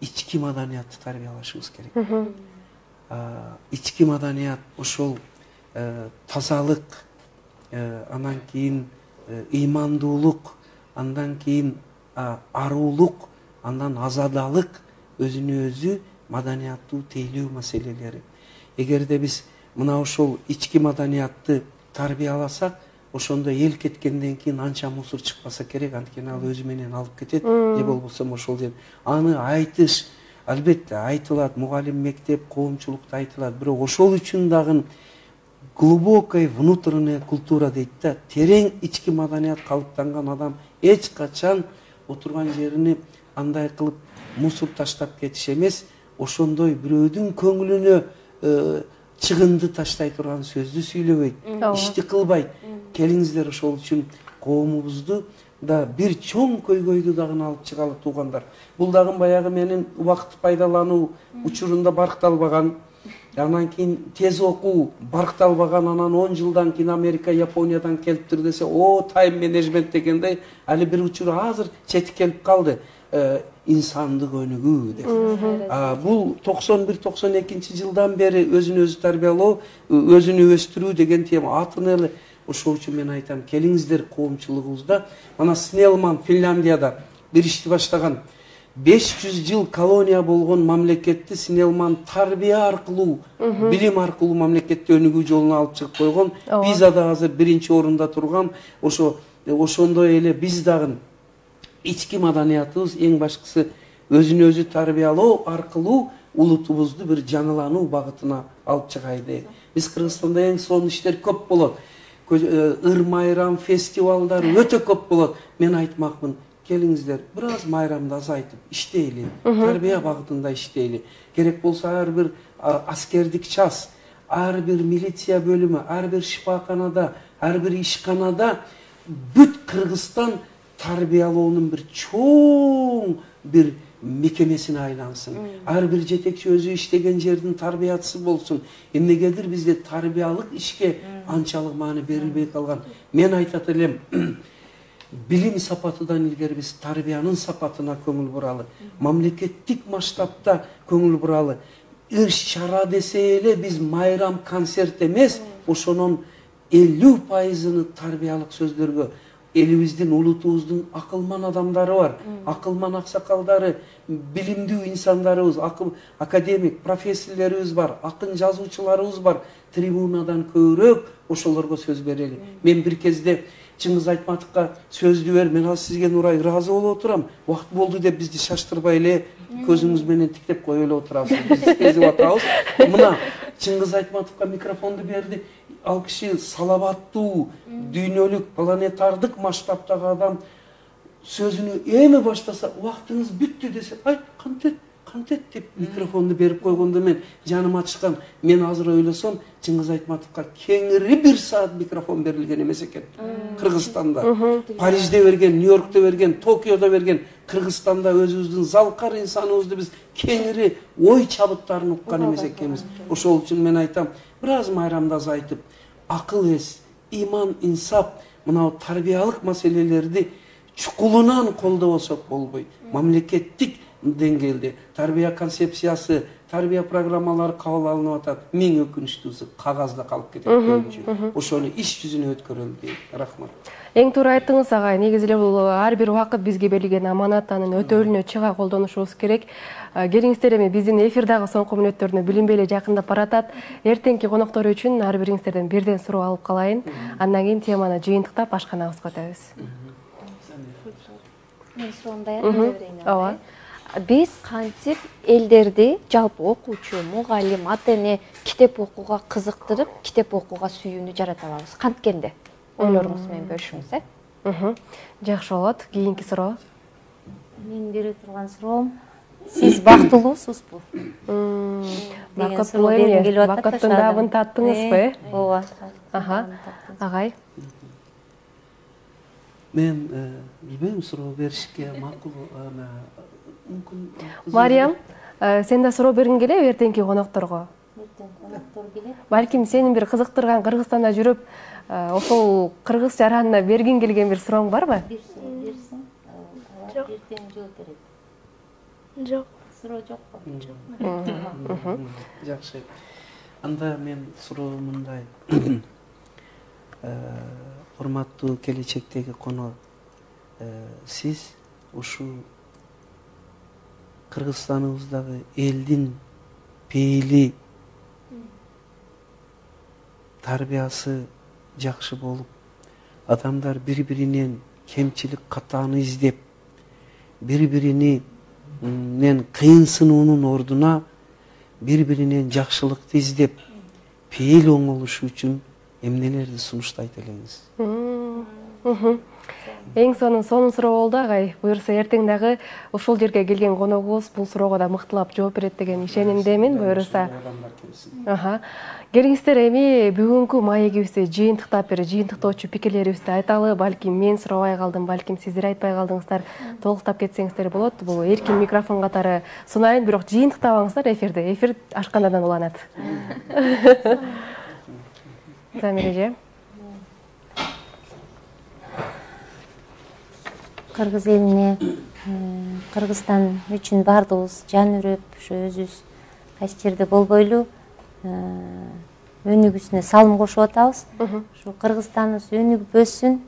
Ички маданиятты тарбиялашыбыз керек. Ички маданият ошол тазалык, андан кийин ыймандуулук, андан кийин аруулук, андан азадалык, өзүнө өзү маданияттуу тейлөө маселелери. Эгерде биз мына ошол ички маданиятты тарбияласак, ошондо эл кеткенден кийин анча мусор чыкпаса керек, анткени ал өзү менен алып кетет, же болбосо ошол жер. Аны айтыш, албетте айтылат, мугалим, мектеп, коомчулукта айтылат, бирок ошол үчүн дагы глубокая внутренняя культура дейт да, терең ички маданият калыптанган адам эч качан отурган жерини андай кылып мусор таштап кетиш эмес, ошондой бирөөдүн көңүлүнө чыгынды таштай турган сөздү сүйлөбөйт, ишти кылбайт. Келиңиздер ошол үчүн коомубузду да бир чоң көйгөйдү дагы алып чыгалы туугандар. Бул дагы баягы менин убакытты пайдалануу учурунда баркталбаган, анан кийин тез окуу баркталбаган, анан 10 жылдан кийин Америка, Япониядан келиптир десе, тайм менеджмент дегендей, али бир учур азыр четип келип калды. Инсандык өнүгүү деп. Бул 91-92 жылдан бери өзүн өзү тарбиялоо, өзүнү өстүрүү деген тема атын эле. Ошол үчүн мен айтам, келиңиздер коомчулугубузда, мана Снелман Финляндияда бир ишти баштаган. 500 жыл колония болгон мамлекетти Снелман тарбия аркылуу, билим аркылуу мамлекетти өнүгүү жолуна алып чыгып койгон. Пизада азыр биринчи орунда турган. Ошондой эле биз дагы ички маданиятыбыз эң башкысы өзүн өзү тарбиялоо аркылуу улутубузду бир жаңылануу багытына алып чыгайлы. Биз Кыргызстанда эң сонун иштер көп болот. Ыр майрам, фестивалдар өтө көп болот. Мен айтмакмын, келиңиздер, бир аз майрамды азайтып иштейли, тарбия багытында иштейли. Керек болсо ар бир аскердик час, ар бир милиция бөлүмү, ар бир шифаканада, ар бир ишканада бүт Кыргызстан тарбиялоонун бир чоң бир мекемесине айлансын. Ар бир жетекчи өзү иштеген жердин тарбиятчысы болсун. Эмнегедир бизде тарбиялык ишке анчалык маани берилбей калган. Мен айтат элем, билим сапатыдан илгери биз тарбиянын сапатына көңүл буралы. Мамлекеттик масштабта көңүл буралы. Иш-чара десе эле биз майрам, концерт эмес, ошонун 50%-ны тарбиялык сөздөргө, элибиздин, улутубуздун акылман адамдары бар, акылман аксакалдары, билимдүү инсандарыбыз, академик, профессорлорубуз бар, акын жазуучуларыбыз бар. Трибунадан көбүрөөк ошолорго сөз берели. Мен бир кезде Чыңгыз Айтматовго сөздү бер, мен азыр сизге нурай ыраазы болуп отурам. Убакыт болду деп бизди шаштырбай эле көзүңүз менен тиктеп кое эле отурасыз. Биз сезип атабыз. Мына Чыңгыз Айтматовго микрофонду берди. Ал киши салабаттуу, дүйнөлүк, планетардык масштабтагы адам сөзүнү эми баштаса, убактыңыз бүттү десе, ай, кантет деп микрофонду берип койгондо мен жаным ачышкан. Мен азыр ойлосом, Чыңгыз Айтматовго кеңири 1 саат микрофон берилген эмес экен. Кыргызстанда, Парижде берген, Нью-Йоркто берген, Токиодо берген, Кыргызстанда өзүбүздүн залкар инсаныбызды биз кеңири ой чабыттарын уккан эмес экенбиз. Ошол үчүн мен айтам, бир аз майрамды азайтып, акыл эс, иман, инсап, мына тарбиялык маселелерди чукулунан колдобосок болбойт. Мамлекеттик деңгээлде тарбия концепциясы, тарбия программалары кабыл алынып атат. Миң өкүнүчтүүсү кагазда калып кетет көбүнчө. Ошону иш жүзүнө өткөрөлү дейт. Рахмат. Эң туура айттыңыз агай. Негизи эле бул ар бир убакыт бизге берилген аманат, анын өтөлүнө чыга колдонушубуз керек. Келиңиздер, эми биздин эфирдагы соңку мүнөттөрүнө билинбей эле жакындап баратат. Эртеңки коноктор үчүн ар бириңиздерден бирден суроо алып калайын. Андан кийин теманы жыйынтыктап ашканабызга өтөбүз. Мен суроомду берейин. Ооба. Биз кантип элдерди жалпы окуучу, мугалим, ата-эне китеп окууга кызыктырып, китеп окууга сүйүүнү жарата алабыз? Канткенде? Ойлоруңуз менен бөлүшүңүз, Жакшы болот. Кийинки суроо. Мен бере турган суроом, сиз бактылуусузбу? Бакыттуу эме, бакыттын дабын таттыңызбы? Ооба. Агай. Мен билбейм, суроо беришке макул мүмкүн. Мариям, сен да суроо бергиң келеби эртеңки конокторго? Коноктор келет. Балким сени бир кызыктырган Кыргызстанда жүрүп, ошол кыргыз жаранына бергиң келген бир суроң барбы? Берсин. Жок. Эртең жооп берет. Жок. Суроо жокпу? Жакшы. Анда мен суроо мындай. Урматтуу келечектеги конок, сиз ушул Кыргызстаныбыздагы элдин пейили тарбиясы жакшы болуп, адамдар бири-биринен кемчилик катааны издеп, бири-биринен кыйынсынуунун ордуна бири-биринен жакшылыкты издеп, пейил оңолушу үчүн эмнелерди сунуштайт элеңиз? Эң сонун суроо болду агай. Буюрса эртең дагы ушул жерге келген коногубуз бул суроого да мыктылап жооп берет деген ишенимдемин. Буюрса келиңиздер, эми бүгүнкү маегибизди жыйынтыктап бир жыйынтыктоочу пикирлерибизди айталы. Балким мен сурабай калдым, балким сиздер айтпай калдыңыздар. Толуктап кетсеңиздер болот. Бул эркин микрофон катары сунайын, бирок жыйынтыктабаңыздар эфирди. Эфир ашкандан уланат. Замиреже. Кыргыз элине, Кыргызстан үчүн бардыгыбыз жан үрөп, ошо өзүбүз кайсы жерде болбойлу өнүгүүсүнө салым кошуп атабыз. Ошо Кыргызстаныбыз өнүгүп өссүн,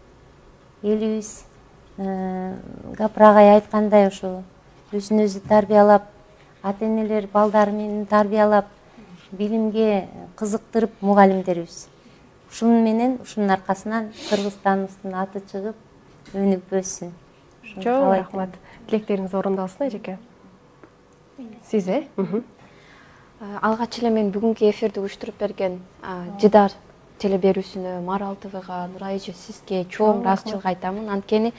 элибиз Гапыр агай айткандай ошо өзүн өзү тарбиялап, ата-энелер балдары менен тарбиялап, билимге кызыктырып мугалимдерибиз. Ушунун менен, ушунун аркасынан Кыргызстаныбыздын аты чыгып, өнүгүп өссүн. Чоң рахмат. Тилектериңиз орундалсын, эжеке. Сиз, Алгач эле мен бүгүнкү эфирди уюштуруп берген Жидар телеберүүсүнө, Марал ТВга, Нурай эже сизге чоң ыраазычылык айтамын. Анткени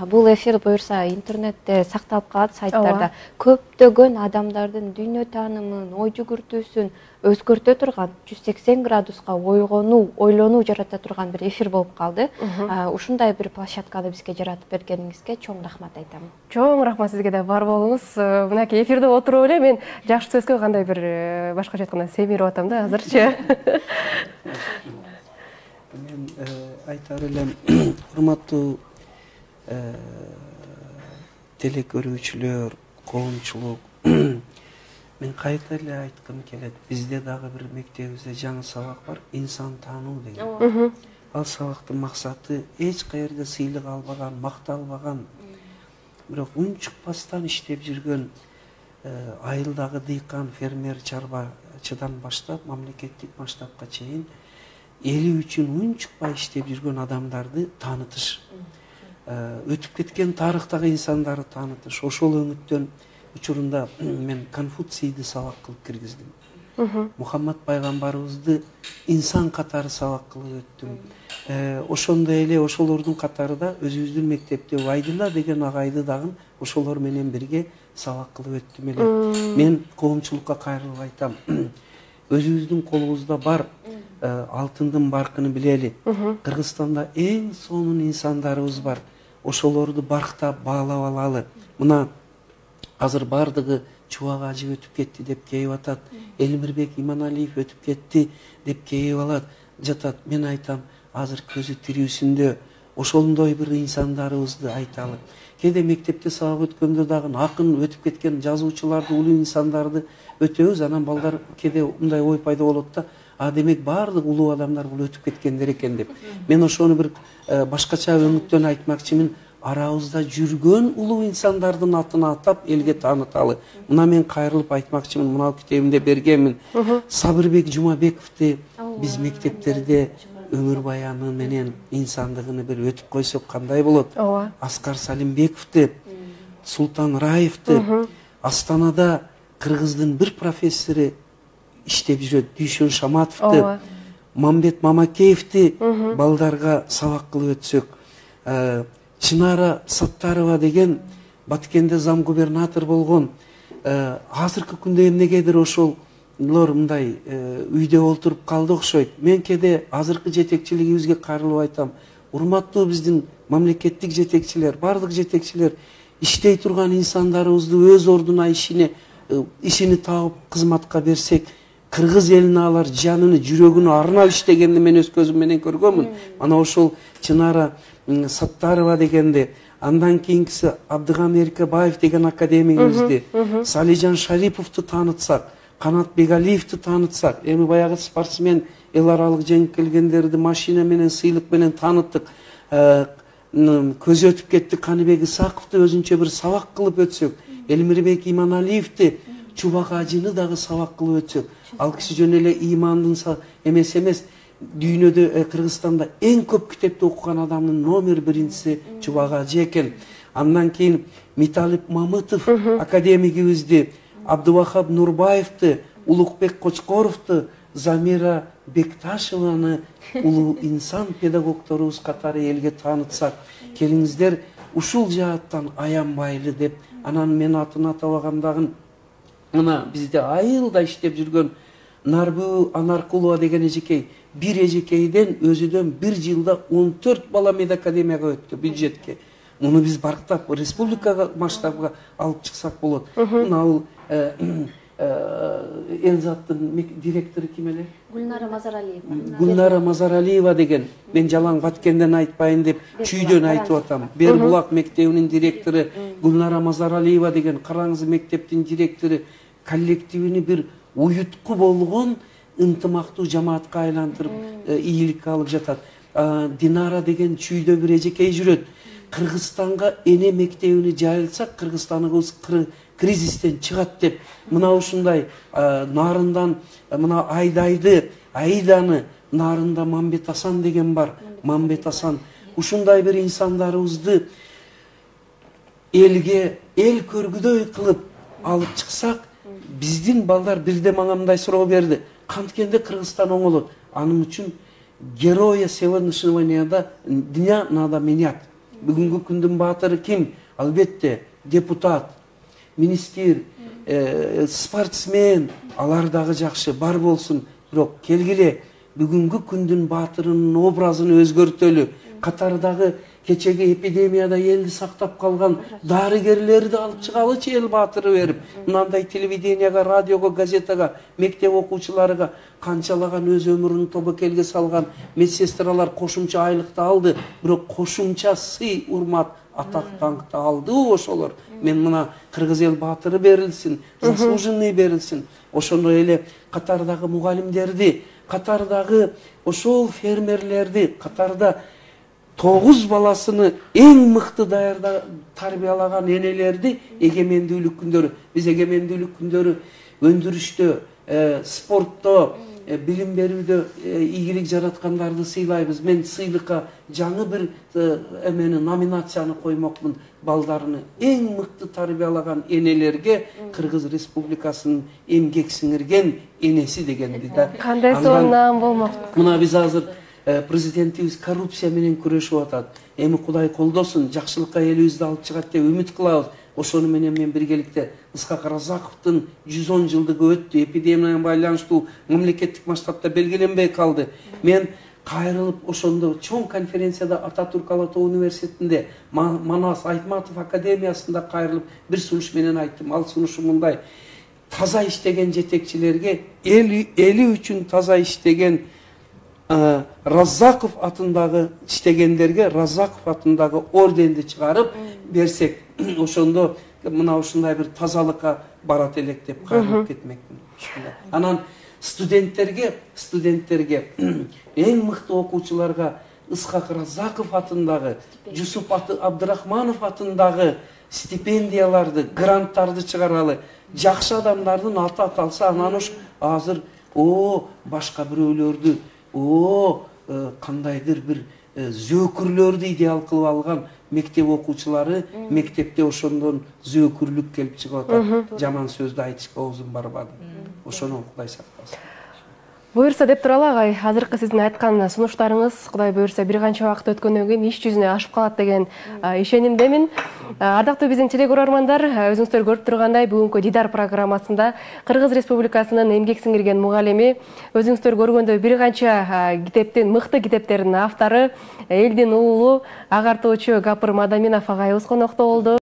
бул эфир буюрса интернетте сакталып калат, сайттарда. Көптөгөн адамдардын дүйнө таанымын, ой жүгүртүүсүн өзгөртө турган, 180 градуска ойлонуу жарата турган бир эфир болуп калды. Ушундай бир площадканы бизге жаратып бергениңизге чоң рахмат айтамын. Чоң рахмат сизге да, бар болуңуз. Мынакей эфирде отуруп эле мен жакшы сөзгө кандай бир башкача айтканда семирип атам да азырчы. Мен айтар элем, урматтуу телекөрүүчүлөр, коомчулук, мен кайта эле айткым келет. Бизде дагы бир мектебибизде жаңы сабак бар, инсан таануу деген. Ал сабактын максаты эч каерде сыйлык албаган, макталбаган, бирок үн чыкпастан иштеп жүргөн айылдагы дыйкан, фермер, чарбачыдан баштап, мамлекеттик масштабка чейин эли үчүн үн чыкпай иштеп жүргөн адамдарды таанытыш. Өтүп кеткен тарыхтагы инсандарды таанытыш. Ошол өңүттөн учурунда мен Конфуцийди сабак кылып киргиздим. Мухаммад пайгамбарыбызды инсан катары сабак кылып өттүм. Ошондой эле ошолордун катарында өзүбүздүн мектепте Вайдилла деген агайды дагы ошолор менен бирге сабак кылып өттүм эле. Мен коомчулукка кайрылып айтам. Өзүбүздүн колубузда бар алтындын баркын билели. Кыргызстанда эң сонун инсандарыбыз бар. Ошолорду барктап, баалап алалы. Мына азыр бардыгы Чубак Ажы өтүп кетти деп кейип атат. Элмирбек Иманалиев өтүп кетти деп кейип алат. Жатат. Мен айтам, азыр көзү тирүүсүндө ошондой бир инсандарыбызды айталы. Кээде мектепте сабак өткөндө дагы акын өтүп кеткен жазуучуларды, улуу инсандарды өтөбүз. Анан балдар кээде мындай ой пайда болот да, демек баардык улуу адамдар бул өтүп кеткендер экен деп. Мен ошону бир башкача өңүттөн айтмакчымын. Арабызда жүргөн улуу инсандардын атын атап элге тааныталы. Мына мен кайрылып айтмакчымын, мына китебимде бергенмин. Сабырбек Жумабековду биз мектептерде өмүр баяны менен инсандыгын бир өтүп койсок кандай болот? Аскар Салимбековду, Султан Раевду, Астанада кыргыздын бир профессору иштеп жүрөт, Дүйшөн Шаматовду, Мамбет Мамакеевди балдарга сабак кылып өтсөк, Чынара Саттарова деген Баткенде зам губернатор болгон, азыркы күндө эмнегедир ошолор мындай үйдө олтуруп калды окшойт. Мен кээде азыркы жетекчилигибизге кайрылып айтам, урматтуу биздин мамлекеттик жетекчилер, бардык жетекчилер иштей турган инсандарыбызды өз ордуна ишини табып кызматка берсек, кыргыз элине алар жаныны, жүрөгүнө арнап иштегенди мен өз көзүм менен көргөнмүн. Ана ошол Чынара Саттарова дегенди, андан кийинкиси Абдыган Эркебаев деген академигибизди, Салижан Шариповду таанытсак, Канат Бегалиевди таанытсак, эми баягы спортсмен эл аралык жеңип келгендерди машина менен, сыйлык менен тааныттык. Көзү өтүп кетти Каныбек Исаковду өзүнчө бир сабак кылып өтсөк, Элмирбек Иманалиевди, Чубак Ажыны дагы сабак кылып өтсөк, ал киши жөн эле имандын эмес дүйнөдө, Кыргызстанда эң көп китепти окуган адамдын номер биринчиси Чубак Ажы экен. Андан кийин Миталип Мамытов академигибизди, Абдывахап Нурбаевди, Улукбек Кочкоровду, Замира Бекташеваны улуу инсан педагогторубуз катары элге таанытсак, келиңиздер ушул жааттан аянбайлы деп, анан мен атын атабагандагы мына бизде айылда иштеп жүргөн Нарбу Анаркулова деген эжекей, бир эжекейден өзүдөн бир жылда 14 бала медакадемияга өттү бюджетке. Муну биз барктап республикага масштабга алып чыксак болот. Мына Элзаттын директору ким эле? Гүлнара Мазаралиева. Гүлнара Мазаралиева деген, мен жалаң Баткенден айтпайын деп чүйдөн айтып атам. Бербулак мектебинин директору Гүлнара Мазаралиева деген, караңыз мектептин директору коллективини бир уютку болгон ынтымактуу жамаатка айлантырып ийгиликке алып жатат. Динара деген чүйдө бир эжекей жүрөт. Кыргызстанга эне мектебини жайылсак, Кыргызстаныбыз кризистен чыгат деп, мына ушундай нарындан мына Айданы нарында Мамбет Асан деген бар. Мамбет Асан ушундай бир инсандарыбызды элге эл көргүдөй кылып алып чыксак, биздин балдар бирде мага мындай суроо берди. Канткенде Кыргызстан оңолот? Анын үчүн героя сегодняшнего дня надо менять. Бүгүнкү күндүн баатыры ким? Албетте депутат, министр, спортсмен, алар дагы жакшы, бар болсун. Бирок келгиле бүгүнкү күндүн баатырынын образын өзгөртөлү. Катардагы кечеги эпидемияда элди сактап калган дарыгерлерди алып чыгалычы, эл баатыры берип. Мынандай телевиденияга, радиого, газетага, мектеп окуучуларга канчалаган өз өмүрүн тобокелге салган медсестралар кошумча айлыкты алды. Бирок кошумча сый, урмат, атак даңкты алды ошолор. Мен мына кыргыз эл баатыры берилсин, заслуженный берилсин. Ошондой эле катардагы мугалимдерди, катардагы ошол фермерлерди, катарда 9 баласыны эң мыкты тарбиялаган энелерди эгемендүүлүк күндөрү, биз эгемендүүлүк күндөрү өндүрүштө, спортто, билим берүүдө ийгилик жараткандарды сыйлайбыз. Мен сыйлыкка жаңы бир номинацияны коймокмун. Балдарыны эң мыкты тарбиялаган энелерге Кыргыз Республикасынын эмгек сиңирген энеси дегенди да. Кандай сонун болмок? Мына биз азыр президентибиз коррупция менен күрөшүп атат. Эми Кудай колдосун, жакшылыкка элибизди алып чыгат деп үмүт кылабыз. Ошону менен мен биргеликте Ысқақ Разаковдун 110 жылдыгы өттү. Эпидемияга байланыштуу мамлекеттик масштабта белгиленбей калды. Мен кайрылып ошондо чоң конференцияда Ататүрк Ала Тоо университетинде Манас Айтматов академиясында кайрылып бир сунуш менен айттым. Ал сунушу мындай: таза иштеген жетекчилерге, эли үчүн таза иштеген Разаков атындагы иштегендерге Разаков атындагы орденди чыгарып берсек, ошондо мына ушундай бир тазалыкка барат элек деп кайрылып кетмекмин. Анан студенттерге эң мыкты окуучуларга Ысқақ Разаков атындагы, Жусуп Абдырахманов атындагы стипендияларды, гранттарды чыгаралы. Жакшы адамдардын аты аталса, анан азыр башка бирөөлөрдү кандайдыр бир зөөкүрлөрдү идеал кылып алган мектеп окуучулары мектепте ошондон зөөкүрлүк келип чыгып атат. Жаман сөздү айтышка оозум барбады. Ошону Кудай сактасын. Буюрса деп туралы агай, азыркы сиздин айткан сунуштарыңыз Кудай буюрса бир канча убакыт өткөндөн кийин иш жүзүнө ашып калат деген ишенимдемин. Ардактуу биздин телекөрөрмандар, өзүңүздөр көрүп тургандай, бүгүнкү Дидар программасында Кыргыз Республикасынын эмгек сиңирген мугалими, өзүңүздөр көргөндөй бир канча китептин, мыкты китептердин автору, элдин уулу, агартуучу Гапыр Мадаминов агайыбыз конокто болду.